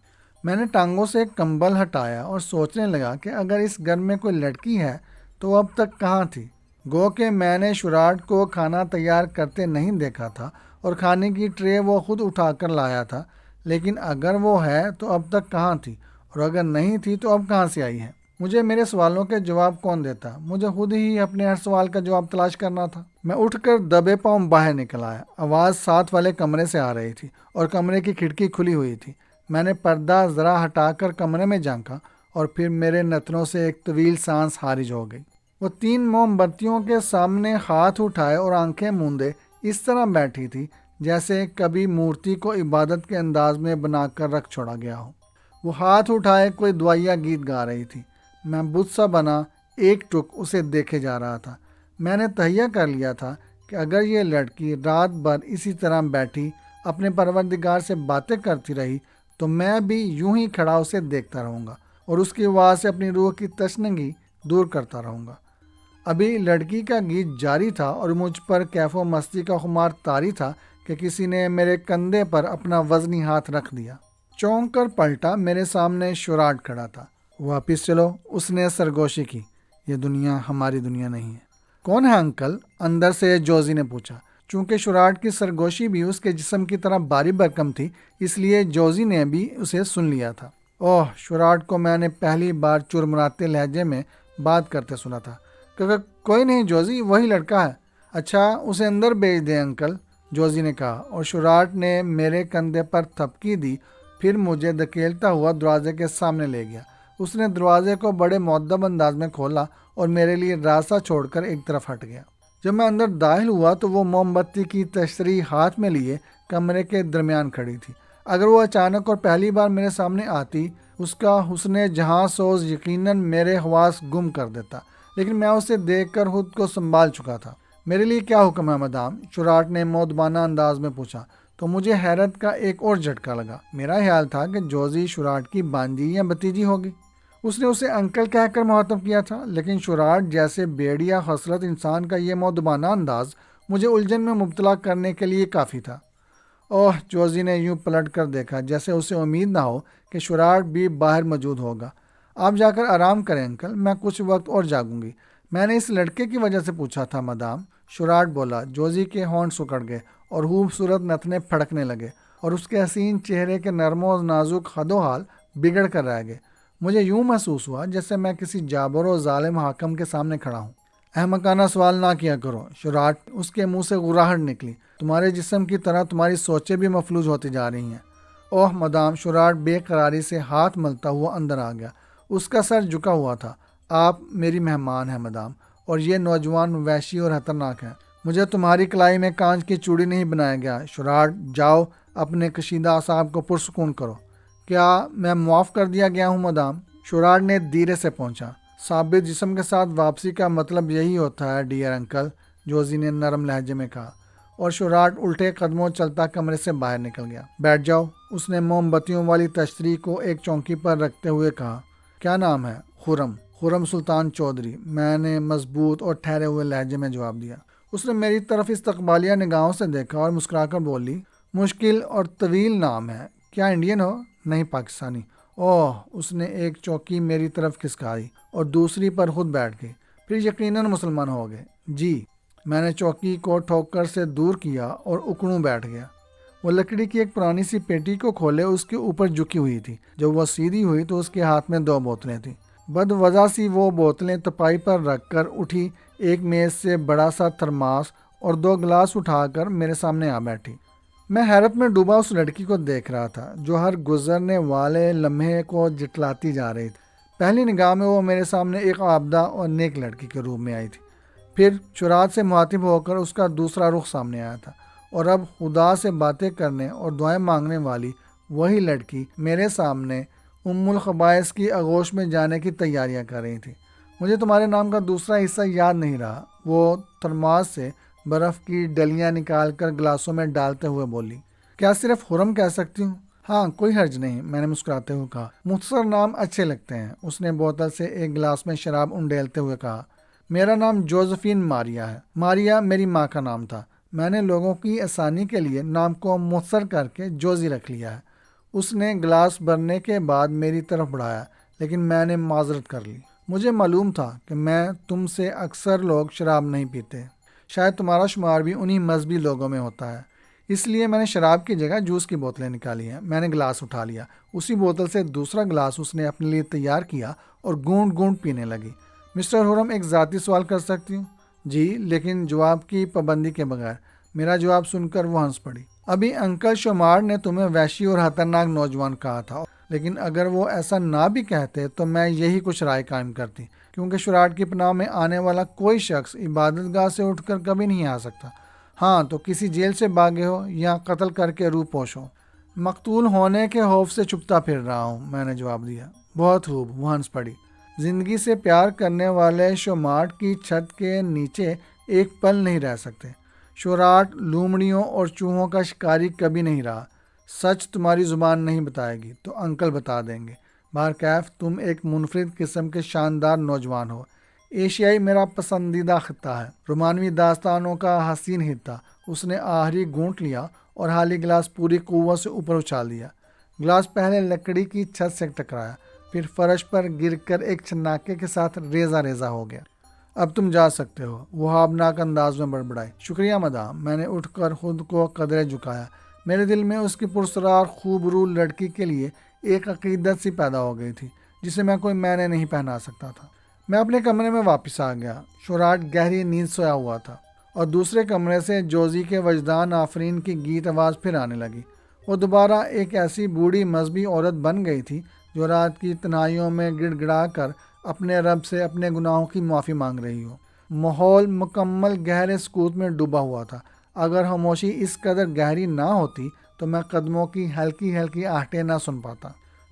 میں نے ٹانگوں سے کمبل ہٹایا اور سوچنے لگا کہ اگر اس گھر میں کوئی لڑکی ہے تو اب تک کہاں تھی۔ گو کہ میں نے شوراٹ کو کھانا تیار کرتے نہیں دیکھا تھا اور کھانے کی ٹرے وہ خود اٹھا کر لایا تھا، لیکن اگر وہ ہے تو اب تک کہاں تھی، اور اگر نہیں تھی تو اب کہاں سے آئی ہے؟ مجھے میرے سوالوں کے جواب کون دیتا؟ مجھے خود ہی اپنے ہر سوال کا جواب تلاش کرنا تھا۔ میں اٹھ کر دبے پاؤں باہر نکل آیا۔ آواز ساتھ والے کمرے سے آ رہی تھی اور کمرے کی کھڑکی کھلی ہوئی تھی۔ میں نے پردہ ذرا ہٹا کر کمرے میں جھانکا اور پھر میرے نتنوں سے ایک طویل سانس خارج ہو گئی۔ وہ 3 موم بتیوں کے سامنے ہاتھ اٹھائے اور آنکھیں موندے اس طرح بیٹھی تھی جیسے کبھی مورتی کو عبادت کے انداز میں بنا کر رکھ چھوڑا گیا ہو۔ وہ ہاتھ اٹھائے کوئی دعائیا گیت گا رہی تھی۔ میں بت سا بنا ایک ٹک اسے دیکھے جا رہا تھا۔ میں نے تہیہ کر لیا تھا کہ اگر یہ لڑکی رات بھر اسی طرح بیٹھی اپنے پروردگار سے باتیں کرتی رہی تو میں بھی یوں ہی کھڑا اسے دیکھتا رہوں گا اور اس کی آواز سے اپنی روح کی تشنگی دور کرتا رہوں گا۔ ابھی لڑکی کا گیت جاری تھا اور مجھ پر کیف و مستی کا خمار طاری تھا کہ کسی نے میرے کندھے پر اپنا وزنی ہاتھ رکھ دیا۔ چونک کر پلٹا، میرے سامنے شوراٹ کھڑا تھا۔ واپس چلو، اس نے سرگوشی کی، یہ دنیا ہماری دنیا نہیں ہے۔ کون ہے انکل؟ اندر سے جوزی نے پوچھا۔ چونکہ شوراٹ کی سرگوشی بھی اس کے جسم کی طرح بھاری بھرکم تھی اس لیے جوزی نے بھی اسے سن لیا تھا۔ اوہ، شوراٹ کو میں نے پہلی بار چرمراتے لہجے میں بات کرتے سنا تھا۔ کوئی نہیں جوزی، وہی لڑکا ہے۔ اچھا، اسے اندر بھیج دیں انکل، جوزی نے کہا، اور شوراٹ نے میرے کندھے پر تھپکی دی، پھر مجھے دھکیلتا ہوا دروازے کے سامنے لے گیا۔ اس نے دروازے کو بڑے مؤدب انداز میں کھولا اور میرے لیے راستہ چھوڑ کر ایک طرف ہٹ گیا۔ جب میں اندر داخل ہوا تو وہ موم بتی کی تشریح ہاتھ میں لیے کمرے کے درمیان کھڑی تھی۔ اگر وہ اچانک اور پہلی بار میرے سامنے آتی، اس کا حسن جہاں سوز یقیناً میرے حواس گم کر دیتا، لیکن میں اسے دیکھ کر خود کو سنبھال چکا تھا۔ میرے لیے کیا حکم ہے مدام؟ شوراٹ نے مؤدبانہ انداز میں پوچھا تو مجھے حیرت کا ایک اور جھٹکا لگا۔ میرا خیال تھا کہ جوزی شوراٹ کی بانجی یا بھتیجی ہوگی۔ اس نے اسے انکل کہہ کر مخاطب کیا تھا، لیکن شوراٹ جیسے بیڑیا خصلت انسان کا یہ مؤدبانہ انداز مجھے الجھن میں مبتلا کرنے کے لیے کافی تھا۔ اوہ، جوزی نے یوں پلٹ کر دیکھا جیسے اسے امید نہ ہو کہ شوراٹ بھی باہر موجود ہوگا۔ آپ جا کر آرام کریں انکل، میں کچھ وقت اور جاگوں گی۔ میں نے اس لڑکے کی وجہ سے پوچھا تھا مدام، شوراٹ بولا۔ جوزی کے ہونٹ سکڑ گئے اور خوبصورت نتنے پھڑکنے لگے اور اس کے حسین چہرے کے نرم و نازک حد و حال بگڑ کر رہ گئے۔ مجھے یوں محسوس ہوا جیسے میں کسی جابر و ظالم حاکم کے سامنے کھڑا ہوں۔ احمقانہ سوال نہ کیا کرو شوراٹ، اس کے منہ سے غراہٹ نکلی۔ تمہارے جسم کی طرح تمہاری سوچیں بھی مفلوج ہوتی جا رہی ہیں۔ اوہ مدام، شوراٹ بے قراری سے ہاتھ ملتا ہوا اندر آ گیا۔ اس کا سر جھکا ہوا تھا۔ آپ میری مہمان ہیں مدام، اور یہ نوجوان وحشی اور خطرناک ہے۔ مجھے تمہاری کلائی میں کانچ کی چوڑی نہیں بنایا گیا۔ شوراٹ، جاؤ اپنے کشیدہ اعصاب کو پرسکون کرو۔ کیا میں معاف کر دیا گیا ہوں مدام؟ شوراٹ نے دھیرے سے پہنچا۔ ثابت جسم کے ساتھ واپسی کا مطلب یہی ہوتا ہے ڈیئر انکل، جوزی نے نرم لہجے میں کہا، اور شوراٹ الٹے قدموں چلتا کمرے سے باہر نکل گیا۔ بیٹھ جاؤ، اس نے موم بتیوں والی تشتری کو ایک چوکی پر رکھتے ہوئے کہا۔ کیا نام ہے؟ خرم سلطان چودھری، میں نے مضبوط اور ٹھہرے ہوئے لہجے میں جواب دیا۔ اس نے میری طرف استقبالیہ نگاہوں سے دیکھا اور مسکرا کر بولی، مشکل اور طویل نام ہے، کیا انڈین ہو؟ نہیں، پاکستانی۔ اوہ، اس نے ایک چوکی میری طرف کھسکائی اور دوسری پر خود بیٹھ گئی۔ پھر یقیناً مسلمان ہو گئے؟ جی۔ میں نے چوکی کو ٹھوکر سے دور کیا اور اکڑوں بیٹھ گیا۔ وہ لکڑی کی ایک پرانی سی پیٹی کو کھولے اس کے اوپر جھکی ہوئی تھی۔ جب وہ سیدھی ہوئی تو اس کے ہاتھ میں 2 بوتلیں تھیں۔ بدوضع سی وہ بوتلیں تپائی پر رکھ کر اٹھی، ایک میز سے بڑا سا تھرماس اور 2 گلاس اٹھا کر میرے سامنے آ بیٹھی۔ میں حیرت میں ڈوبا اس لڑکی کو دیکھ رہا تھا جو ہر گزرنے والے لمحے کو جٹلاتی جا رہی تھی۔ پہلی نگاہ میں وہ میرے سامنے ایک عابدہ اور نیک لڑکی کے روپ میں آئی تھی، پھر شراط سے مخاطب ہو کر اس کا دوسرا رخ سامنے آیا تھا، اور اب خدا سے باتیں کرنے اور دعائیں مانگنے والی وہی لڑکی میرے سامنے الخبائث کی آغوش میں جانے کی تیاریاں کر رہی تھی۔ مجھے تمہارے نام کا دوسرا حصہ یاد نہیں رہا، وہ تھرماس سے برف کی ڈلیاں نکال کر گلاسوں میں ڈالتے ہوئے بولی۔ کیا صرف خرم کہہ سکتی ہوں؟ ہاں، کوئی حرج نہیں، میں نے مسکراتے ہوئے کہا۔ مختصر نام اچھے لگتے ہیں، اس نے بوتل سے ایک گلاس میں شراب انڈیلتے ہوئے کہا۔ میرا نام جوزفین ماریا ہے۔ ماریا میری ماں کا نام تھا، میں نے لوگوں کی آسانی کے لیے نام کو مختصر کر کے جوزی رکھ لیا ہے۔ اس نے گلاس بھرنے کے بعد میری طرف بڑھایا، لیکن میں نے معذرت کر لی۔ مجھے معلوم تھا کہ میں تم سے اکثر لوگ شراب نہیں پیتے، شاید تمہارا شمار بھی انہی مذہبی لوگوں میں ہوتا ہے، اس لیے میں نے شراب کی جگہ جوس کی بوتلیں نکالی ہیں۔ میں نے گلاس اٹھا لیا، اسی بوتل سے دوسرا گلاس اس نے اپنے لیے تیار کیا اور گونٹ گونٹ پینے لگی۔ مسٹر ہورم، ایک ذاتی سوال کر سکتی ہوں؟ جی، لیکن جواب کی پابندی کے بغیر۔ میرا جواب سن کر وہ ہنس پڑی۔ ابھی انکل شمار نے تمہیں وحشی اور خطرناک نوجوان کہا تھا، لیکن اگر وہ ایسا نہ بھی کہتے تو میں یہی کچھ رائے قائم کرتی، کیونکہ شراٹ کی پناہ میں آنے والا کوئی شخص عبادت گاہ سے اٹھ کر کبھی نہیں آ سکتا۔ ہاں، تو کسی جیل سے بھاگے ہو یا قتل کر کے روح پوش ہو؟ مقتول ہونے کے خوف سے چھپتا پھر رہا ہوں، میں نے جواب دیا۔ بہت خوب، وہ ہنس پڑی۔ زندگی سے پیار کرنے والے شومارٹ کی چھت کے نیچے ایک پل نہیں رہ سکتے۔ شوراٹ لومڑیوں اور چوہوں کا شکاری کبھی نہیں رہا۔ سچ تمہاری زبان نہیں بتائے گی تو انکل بتا دیں گے۔ بہرکیف تم ایک منفرد قسم کے شاندار نوجوان ہو۔ ایشیائی میرا پسندیدہ خطہ ہے، رومانوی داستانوں کا حسین خطہ۔ اس نے آخری گھونٹ لیا اور خالی گلاس پوری قوت سے اوپر اچھال دیا۔ گلاس پہلے لکڑی کی چھت سے ٹکرایا، پھر فرش پر گر کر ایک چھناکے کے ساتھ ریزہ ریزہ ہو گیا۔ اب تم جا سکتے ہو، وہ خوابناک انداز میں بڑبڑائی۔ شکریہ مدام، میں نے اٹھ کر خود کو قدرے جھکایا۔ میرے دل میں اس کی پرسرار خوب رو لڑکی کے لیے ایک عقیدت سی پیدا ہو گئی تھی جسے میں کوئی معنی نہیں پہنا سکتا تھا۔ میں اپنے کمرے میں واپس آ گیا۔ شوراٹ گہری نیند سویا ہوا تھا اور دوسرے کمرے سے جوزی کے وجدان آفرین کی گیت آواز پھر آنے لگی۔ وہ دوبارہ ایک ایسی بوڑھی مذہبی عورت بن گئی تھی جو رات کی تنہائیوں میں گڑ گڑا کر اپنے رب سے اپنے گناہوں کی معافی مانگ رہی ہو۔ ماحول مکمل گہرے سکوت میں ڈوبا ہوا تھا۔ اگر خاموشی اس قدر گہری نہ ہوتی تو میں قدموں کی ہلکی ہلکی آہٹیں نہ سن پاتا۔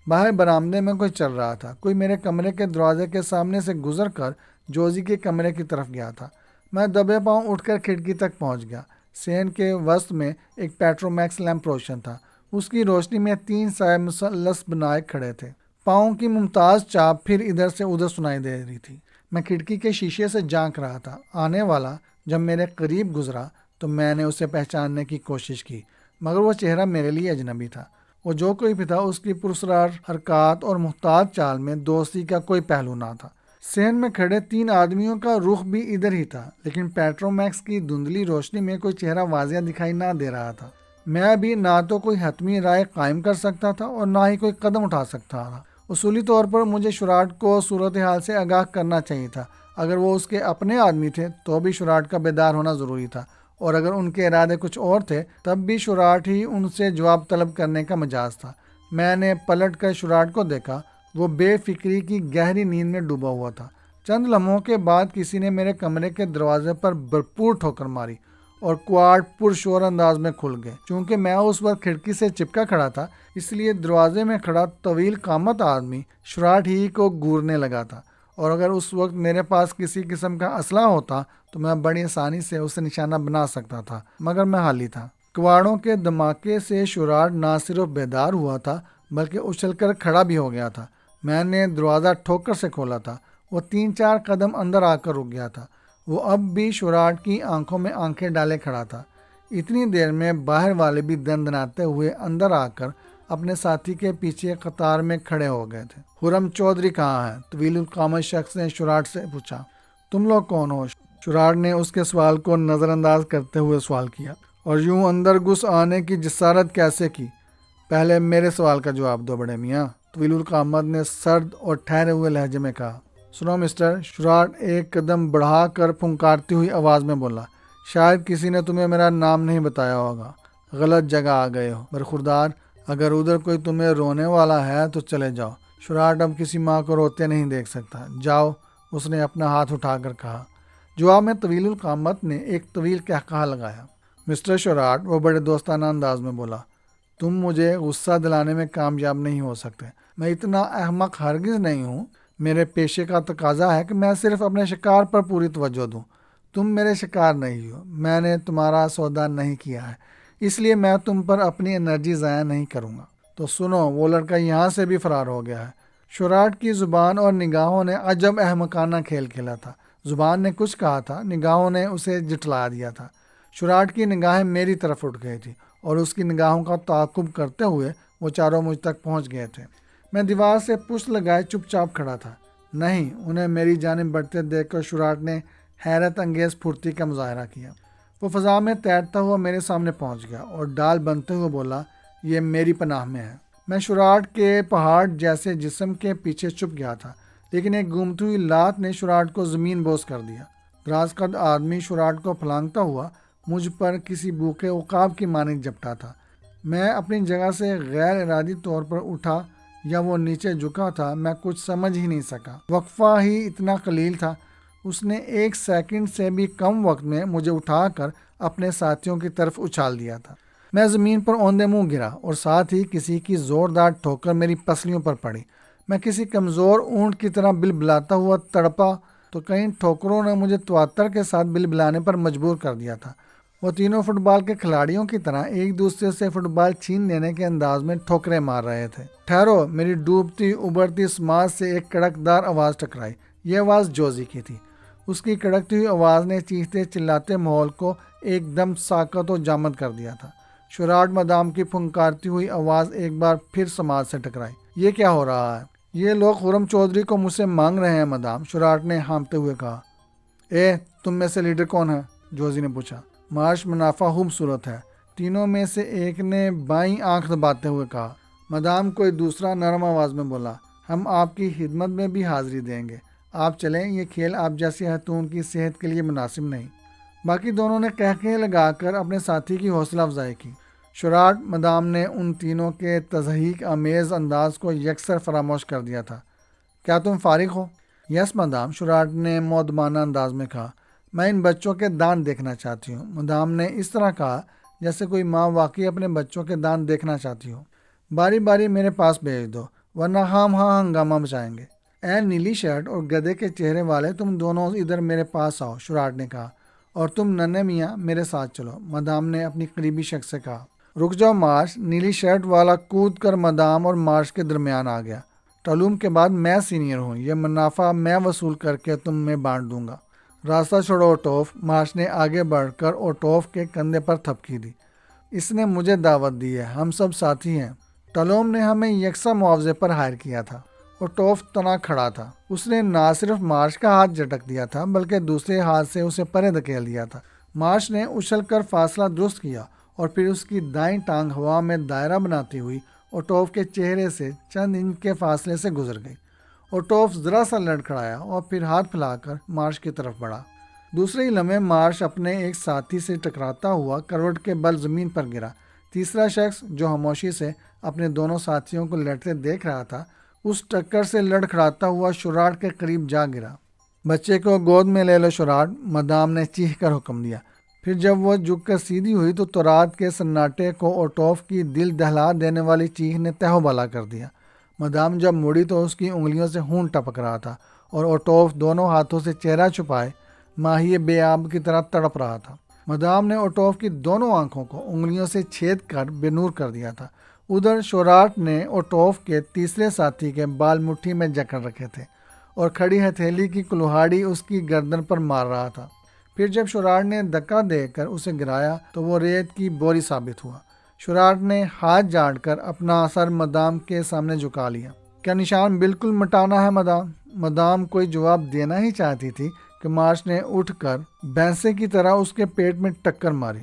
باہر برآمدے میں کوئی چل رہا تھا۔ کوئی میرے کمرے کے دروازے کے سامنے سے گزر کر جوزی کے کمرے کی طرف گیا تھا۔ میں دبے پاؤں اٹھ کر کھڑکی تک پہنچ گیا۔ سین کے وسط میں ایک پیٹرومیکس لیمپ روشن تھا، اس کی روشنی میں 3 سائے مثلث بنائے کھڑے تھے۔ پاؤں کی ممتاز چاپ پھر ادھر سے ادھر سنائی دے رہی تھی۔ میں کھڑکی کے شیشے سے جھانک رہا تھا۔ آنے والا جب میرے قریب گزرا تو میں نے اسے پہچاننے کی کوشش کی، مگر وہ چہرہ میرے لیے اجنبی تھا۔ وہ جو کوئی بھی تھا، اس کی پرسرار حرکات اور محتاط چال میں دوستی کا کوئی پہلو نہ تھا۔ سین میں کھڑے 3 آدمیوں کا رخ بھی ادھر ہی تھا، لیکن پیٹرومیکس کی دھندلی روشنی میں کوئی چہرہ واضح دکھائی نہ دے رہا تھا۔ میں ابھی نہ تو کوئی حتمی رائے قائم کر سکتا تھا اور نہ ہی کوئی قدم اٹھا سکتا تھا۔ اصولی طور پر مجھے شوراٹ کو صورتحال سے آگاہ کرنا چاہیے تھا۔ اگر وہ اس کے اپنے آدمی تھے تو بھی شوراٹ کا بیدار ہونا ضروری تھا، اور اگر ان کے ارادے کچھ اور تھے تب بھی شوراٹ ہی ان سے جواب طلب کرنے کا مجاز تھا۔ میں نے پلٹ کر شوراٹ کو دیکھا، وہ بے فکری کی گہری نیند میں ڈوبا ہوا تھا۔ چند لمحوں کے بعد کسی نے میرے کمرے کے دروازے پر بھرپور ٹھوکر ماری اور کواڑ پرشور انداز میں کھل گئے۔ چونکہ میں اس وقت کھڑکی سے چپکا کھڑا تھا، اس لیے دروازے میں کھڑا طویل قامت آدمی شوراٹ ہی کو گورنے لگا تھا، اور اگر اس وقت میرے پاس کسی قسم کا اسلحہ ہوتا تو میں بڑی آسانی سے اسے نشانہ بنا سکتا تھا، مگر میں خالی تھا۔ کواڑوں کے دھماکے سے شوراٹ نہ صرف بیدار ہوا تھا بلکہ اچھل کر کھڑا بھی ہو گیا تھا۔ میں نے دروازہ ٹھوکر سے کھولا تھا۔ وہ 3-4 قدم اندر آ کر رک گیا تھا وہ اب بھی شراٹ کی آنکھوں میں آنکھیں ڈالے کھڑا تھا۔ اتنی دیر میں باہر والے بھی دندناتے ہوئے اندر آ کر اپنے ساتھی کے پیچھے قطار میں کھڑے ہو گئے تھے۔ خرم چودھری کہاں ہے؟ طویل القامت شخص نے شراٹ سے پوچھا۔ تم لوگ کون ہو؟ شراٹ نے اس کے سوال کو نظر انداز کرتے ہوئے سوال کیا، اور یوں اندر گھس آنے کی جسارت کیسے کی؟ پہلے میرے سوال کا جواب دو بڑے میاں، طویل القامت نے سرد اور ٹھہرے ہوئے لہجے میں کہا۔ سنو مسٹر، شراٹ ایک قدم بڑھا کر پھنکارتی ہوئی آواز میں بولا، شاید کسی نے تمہیں میرا نام نہیں بتایا ہوگا، غلط جگہ آ گئے ہو برخوردار، اگر ادھر کوئی تمہیں رونے والا ہے تو چلے جاؤ۔ شراٹ اب کسی ماں کو روتے نہیں دیکھ سکتا، جاؤ، اس نے اپنا ہاتھ اٹھا کر کہا۔ جواب میں طویل القامت نے ایک طویل قہقہہ لگایا۔ مسٹر شراٹ، وہ بڑے دوستانہ انداز میں بولا، تم مجھے غصہ دلانے میں کامیاب نہیں ہو سکتے، میں اتنا احمق ہرگز نہیں ہوں، میرے پیشے کا تقاضا ہے کہ میں صرف اپنے شکار پر پوری توجہ دوں، تم میرے شکار نہیں ہو، میں نے تمہارا سودا نہیں کیا ہے، اس لیے میں تم پر اپنی انرجی ضائع نہیں کروں گا۔ تو سنو، وہ لڑکا یہاں سے بھی فرار ہو گیا ہے۔ شراٹ کی زبان اور نگاہوں نے عجب احمقانہ کھیل کھیلا تھا۔ زبان نے کچھ کہا تھا، نگاہوں نے اسے جھٹلا دیا تھا۔ شراٹ کی نگاہیں میری طرف اٹھ گئی تھی اور اس کی نگاہوں کا تعاقب کرتے ہوئے وہ چاروں مجھ تک پہنچ گئے تھے۔ میں دیوار سے پشت لگائے چپ چاپ کھڑا تھا۔ نہیں، انہیں میری جانب بڑھتے دیکھ کر شراٹ نے حیرت انگیز پھرتی کا مظاہرہ کیا۔ وہ فضا میں تیرتا ہوا میرے سامنے پہنچ گیا اور ڈال بنتے ہوئے بولا، یہ میری پناہ میں ہے۔ میں شراٹ کے پہاڑ جیسے جسم کے پیچھے چھپ گیا تھا، لیکن ایک گھومتی ہوئی لات نے شراٹ کو زمین بوس کر دیا۔ دراز قد آدمی شراٹ کو پھلانگتا ہوا مجھ پر کسی بھوکے عقاب کی مانند جھپٹا تھا۔ میں اپنی جگہ سے غیر ارادی طور پر اٹھا یا وہ نیچے جھکا تھا، میں کچھ سمجھ ہی نہیں سکا۔ وقفہ ہی اتنا قلیل تھا، اس نے 1 سیکنڈ سے بھی کم وقت میں مجھے اٹھا کر اپنے ساتھیوں کی طرف اچھال دیا تھا۔ میں زمین پر اوندے منہ گرا اور ساتھ ہی کسی کی زوردار ٹھوکر میری پسلیوں پر پڑی۔ میں کسی کمزور اونٹ کی طرح بلبلاتا ہوا تڑپا تو کئی ٹھوکروں نے مجھے تواتر کے ساتھ بلبلانے پر مجبور کر دیا تھا۔ وہ تینوں فٹ بال کے کھلاڑیوں کی طرح ایک دوسرے سے فٹ بال چھین لینے کے انداز میں ٹھوکریں مار رہے تھے۔ ٹھہرو، میری ڈوبتی ابھرتی سماج سے ایک کڑکدار آواز ٹکرائی۔ یہ آواز جوزی کی تھی۔ اس کی کڑکتی ہوئی آواز نے چیختے چلاتے ماحول کو ایک دم ساکت و جامد کر دیا تھا۔ شراٹ مدام کی پھنکارتی ہوئی آواز ایک بار پھر سماج سے ٹکرائی۔ یہ کیا ہو رہا ہے؟ یہ لوگ خرم چودھری کو مجھ سے مانگ رہے ہیں مدام، شراٹ نے ہانپتے ہوئے کہا۔ تم میں سے لیڈر کون ہے؟ جوزی نے پوچھا۔ مارش منافع خوبصورت ہے، تینوں میں سے ایک نے بائیں آنکھ دباتے ہوئے کہا۔ مدام، کوئی دوسرا نرم آواز میں بولا، ہم آپ کی خدمت میں بھی حاضری دیں گے، آپ چلیں، یہ کھیل آپ جیسی خاتون کی صحت کے لیے مناسب نہیں۔ باقی دونوں نے قہقہے لگا کر اپنے ساتھی کی حوصلہ افزائی کی۔ شراٹ مدام نے ان تینوں کے تضحیک آمیز انداز کو یکسر فراموش کر دیا تھا۔ کیا تم فارغ ہو؟ یس مدام، شراٹ نے مودبانہ انداز میں کہا۔ میں ان بچوں کے دانت دیکھنا چاہتی ہوں۔ مدام نے اس طرح کہا جیسے کوئی ماں واقعی اپنے بچوں کے دانت دیکھنا چاہتی ہو۔ باری باری میرے پاس بھیج دو، ورنہ ہم ہنگامہ مچائیں گے۔ اے نیلی شرٹ اور گدھے کے چہرے والے، تم دونوں ادھر میرے پاس آؤ، شراٹ نے کہا، اور تم ننھے میاں میرے ساتھ چلو، مدام نے اپنی قریبی شخص سے کہا۔ رک جاؤ مارش، نیلی شرٹ والا کود کر مدام اور مارش کے درمیان آ گیا۔ ٹلوم کے بعد میں سینئر ہوں، یہ منافع میں وصول کر کے تم میں بانٹ دوں گا۔ راستہ چھوڑو اوٹوف، مارش نے آگے بڑھ کر اوٹوف کے کندھے پر تھپکی دی۔ اس نے مجھے دعوت دی ہے، ہم سب ساتھی ہیں، ٹلوم نے ہمیں یکساں معاوضے پر ہائر کیا تھا۔ اوٹوف تنا کھڑا تھا، اس نے نہ صرف مارش کا ہاتھ جھٹک دیا تھا بلکہ دوسرے ہاتھ سے اسے پرے دھکیل دیا تھا۔ مارش نے اچھل کر فاصلہ درست کیا اور پھر اس کی دائیں ٹانگ ہوا میں دائرہ بناتی ہوئی اوٹوف کے چہرے سے چند انچ کے فاصلے سے گزر گئی۔ اوٹوف ذرا سا لڑکھڑایا اور پھر ہاتھ پھیلا کر مارش کی طرف بڑھا۔ دوسرے ہی لمحے مارش اپنے ایک ساتھی سے ٹکراتا ہوا کروٹ کے بل زمین پر گرا۔ تیسرا شخص جو خاموشی سے اپنے دونوں ساتھیوں کو لڑتے دیکھ رہا تھا، اس ٹکر سے لڑکھڑاتا ہوا شراٹ کے قریب جا گرا۔ بچے کو گود میں لے لو شراٹ، مدام نے چیخ کر حکم دیا۔ پھر جب وہ جھک کر سیدھی ہوئی تو تورات کے سناٹے کو اوٹوف کی دل دہلا دینے والی چیخ نے تہو بالا کر دیا۔ مدام جب مڑی تو اس کی انگلیوں سے خون ٹپک رہا تھا اور اوٹوف دونوں ہاتھوں سے چہرہ چھپائے ماہی بے آب کی طرح تڑپ رہا تھا۔ مدام نے اوٹوف کی دونوں آنکھوں کو انگلیوں سے چھید کر بے نور کر دیا تھا۔ ادھر شراٹ نے اوٹوف کے تیسرے ساتھی کے بال مٹھی میں جکڑ رکھے تھے اور کھڑی ہتھیلی کی کلہاڑی اس کی گردن پر مار رہا تھا۔ پھر جب شراٹ نے دھکا دے کر اسے گرایا تو وہ ریت کی بوری ثابت ہوا۔ شراٹ نے ہاتھ جھاڑ کر اپنا سر مدام کے سامنے جھکا لیا۔ کیا نشان بالکل مٹانا ہے مدام؟ مدام کوئی جواب دینا ہی چاہتی تھی کہ مارش نے اٹھ کر بھینسے کی طرح اس کے پیٹ میں ٹکر ماری۔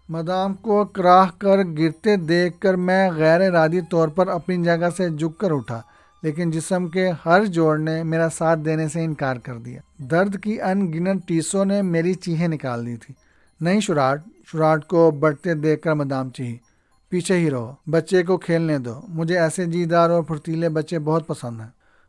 مدام کو کراہ کر گرتے دیکھ کر میں غیر ارادی طور پر اپنی جگہ سے جھک کر اٹھا، لیکن جسم کے ہر جوڑ نے میرا ساتھ دینے سے انکار کر دیا۔ درد کی ان گنت ٹیسوں نے میری چیخیں نکال دی تھی۔ نہیں شراٹ، شراٹ کو بڑھتے دیکھ کر مدام چیخی، پیچھے ہی رہو، بچے کو کھیلنے دو، مجھے ایسے جیدار اور پھرتیلے بچے بہت پسند ہیں۔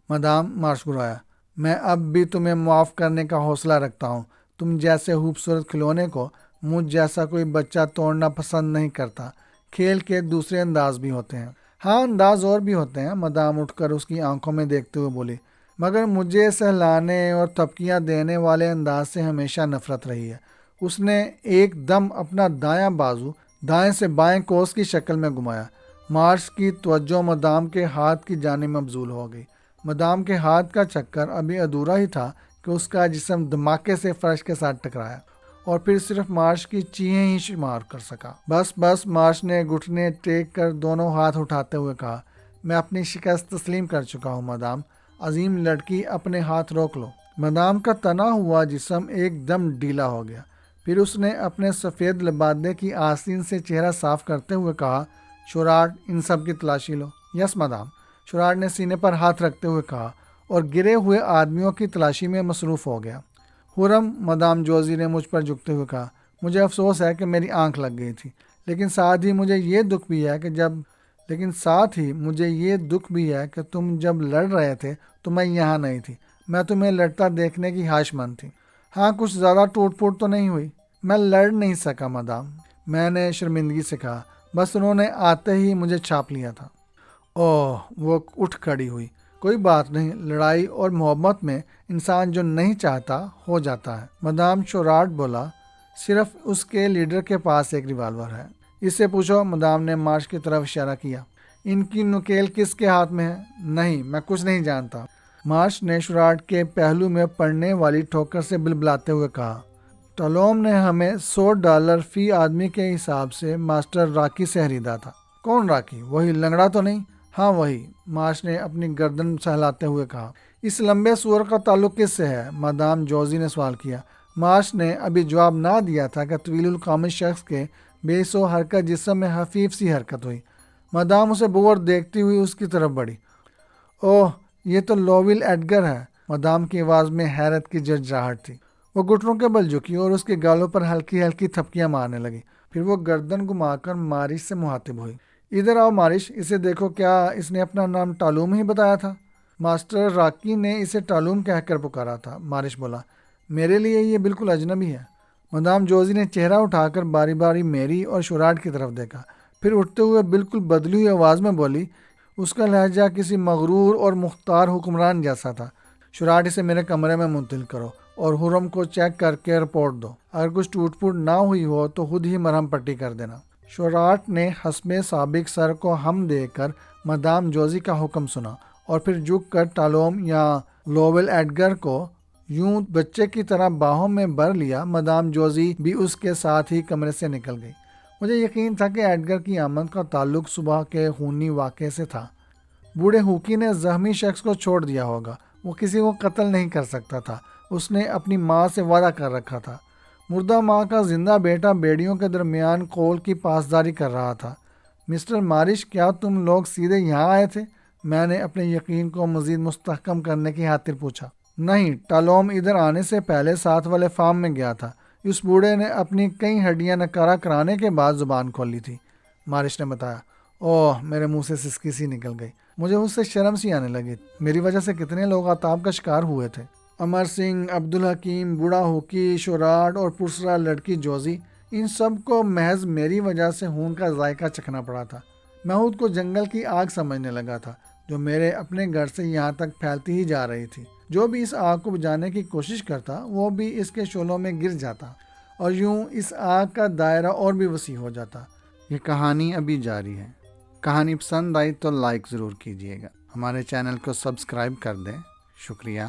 مدام، مارش گرایا، میں اب بھی تمہیں معاف کرنے کا حوصلہ رکھتا ہوں۔ تم جیسے خوبصورت کھلونے کو مجھ جیسا کوئی بچہ توڑنا پسند نہیں کرتا۔ کھیل کے دوسرے انداز بھی ہوتے ہیں۔ ہاں، انداز اور بھی ہوتے ہیں، مدام اٹھ کر اس کی آنکھوں میں دیکھتے ہوئے بولی، مگر مجھے سہلانے اور تھپکیاں دینے والے انداز سے ہمیشہ نفرت رہی ہے۔ اس نے ایک دم اپنا دایاں بازو دائیں سے بائیں کوس کی شکل میں گھمایا۔ مارش کی توجہ مدام کے ہاتھ کی جانب مبذول ہو گئی۔ مدام کے ہاتھ کا چکر ابھی ادھورا ہی تھا کہ اس کا جسم دھماکے سے فرش کے ساتھ ٹکرایا اور پھر صرف مارش کی چیخیں ہی شمار کر سکا۔ بس بس، مارش نے گھٹنے ٹیک کر دونوں ہاتھ اٹھاتے ہوئے کہا، میں اپنی شکست تسلیم کر چکا ہوں مدام۔ عظیم لڑکی، اپنے ہاتھ روک لو۔ مدام کا تنا ہوا جسم ایک دم ڈھیلا ہو گیا۔ پھر اس نے اپنے سفید لبادے کی آستین سے چہرہ صاف کرتے ہوئے کہا، شراٹ، ان سب کی تلاشی لو۔ یس مدام، شراٹ نے سینے پر ہاتھ رکھتے ہوئے کہا اور گرے ہوئے آدمیوں کی تلاشی میں مصروف ہو گیا۔ خرم، مدام جوزی نے مجھ پر جھکتے ہوئے کہا، مجھے افسوس ہے کہ میری آنکھ لگ گئی تھی، لیکن ساتھ ہی مجھے یہ دکھ بھی ہے کہ تم جب لڑ رہے تھے تو میں یہاں نہیں تھی۔ میں تمہیں لڑتا دیکھنے کی خواہش مند تھی۔ ہاں، کچھ زیادہ ٹوٹ پھوٹ تو نہیں ہوئی؟ میں لڑ نہیں سکا مدام، میں نے شرمندگی سے کہا، بس انہوں نے آتے ہی مجھے چھاپ لیا تھا۔ اوہ، وہ اٹھ کھڑی ہوئی، کوئی بات نہیں، لڑائی اور محبت میں انسان جو نہیں چاہتا ہو جاتا ہے۔ مدام شراٹ بولا، صرف اس کے لیڈر کے پاس ایک ریوالور ہے، اس سے پوچھو۔ مدام نے مارش کی طرف اشارہ کیا۔ ان کی نکیل کس کے ہاتھ میں ہے؟ نہیں، میں کچھ نہیں جانتا۔ مارش نے شراٹ کے پہلو میں پڑنے والی ٹھوکر سے بلبلاتے ہوئے کہا، ٹالوم نے ہمیں $100 فی آدمی کے حساب سے ماسٹر راکی سے خریدا تھا۔ کون راکی؟ وہی لنگڑا تو نہیں؟ ہاں وہی، مارش نے اپنی گردن سہلاتے ہوئے کہا۔ اس لمبے سور کا تعلق کس سے ہے؟ مدام جوزی نے سوال کیا۔ مارش نے ابھی جواب نہ دیا تھا کہ طویل القامت شخص کے بے سو حرکت جسم میں خفیف سی حرکت ہوئی۔ مدام اسے بغور دیکھتی ہوئی اس کی طرف بڑھی۔ اوہ، یہ تو لوویل ایڈگر ہے۔ مدام کی آواز میں حیرت کی جھنجھلاہٹ تھی۔ وہ گھٹنوں کے بل جھکی اور اس کے گالوں پر ہلکی ہلکی تھپکیاں مارنے لگی۔ پھر وہ گردن گھما کر مارش سے مخاطب ہوئی، ادھر آؤ مارش، اسے دیکھو، کیا اس نے اپنا نام ٹالوم ہی بتایا تھا؟ ماسٹر راکی نے اسے ٹالوم کہہ کر پکارا تھا، مارش بولا۔ میرے لیے یہ بالکل اجنبی ہے۔ مدام جوزی نے چہرہ اٹھا کر باری باری میری اور شراٹ کی طرف دیکھا، پھر اٹھتے ہوئے بالکل بدلی ہوئی آواز میں بولی، اس کا لہجہ کسی مغرور اور مختار حکمران جیسا تھا، شراٹ، اسے میرے کمرے میں منتقل کرو اور حرم کو چیک کر کے رپورٹ دو۔ اگر کچھ ٹوٹ پھوٹ نہ ہوئی ہو تو خود ہی مرہم پٹی کر دینا۔ شراٹ نے حسب سابق سر کو ہم دے کر مدام جوزی کا حکم سنا اور پھر جھک کر ٹالوم یا لوویل ایڈگر کو یوں بچے کی طرح باہوں میں بھر لیا۔ مدام جوزی بھی اس کے ساتھ ہی کمرے سے نکل گئی۔ مجھے یقین تھا کہ ایڈگر کی آمد کا تعلق صبح کے خونی واقعے سے تھا۔ بوڑھے ہوکی نے زخمی شخص کو چھوڑ دیا ہوگا، وہ کسی کو قتل نہیں کر سکتا تھا، اس نے اپنی ماں سے وعدہ کر رکھا تھا۔ مردہ ماں کا زندہ بیٹا بیڑیوں کے درمیان قول کی پاسداری کر رہا تھا۔ مسٹر مارش، کیا تم لوگ سیدھے یہاں آئے تھے؟ میں نے اپنے یقین کو مزید مستحکم کرنے کی خاطر پوچھا۔ نہیں، ٹالوم ادھر آنے سے پہلے ساتھ والے فارم میں گیا تھا۔ اس بوڑھے نے اپنی کئی ہڈیاں نکارہ کرانے کے بعد زبان کھولی تھی، مارش نے بتایا۔ اوہ، میرے منہ سے سسکی سی نکل گئی۔ مجھے اس سے شرم سی آنے لگی۔ میری وجہ سے کتنے لوگ عطاب کا شکار ہوئے تھے۔ امر سنگھ، عبدالحکیم، بوڑھا ہوکی، شراٹ اور پرسرا لڑکی جوزی، ان سب کو محض میری وجہ سے خون کا ذائقہ چکھنا پڑا تھا۔ میں خود کو جنگل کی آگ سمجھنے لگا تھا جو میرے اپنے گھر سے یہاں تک پھیلتی ہی جا رہی تھی۔ جو بھی اس آگ کو بجھانے کی کوشش کرتا وہ بھی اس کے شعلوں میں گر جاتا اور یوں اس آگ کا دائرہ اور بھی وسیع ہو جاتا۔ یہ کہانی ابھی جاری ہے۔ کہانی پسند آئی تو لائک ضرور کیجیے گا، ہمارے چینل کو سبسکرائب کر دیں۔ شکریہ۔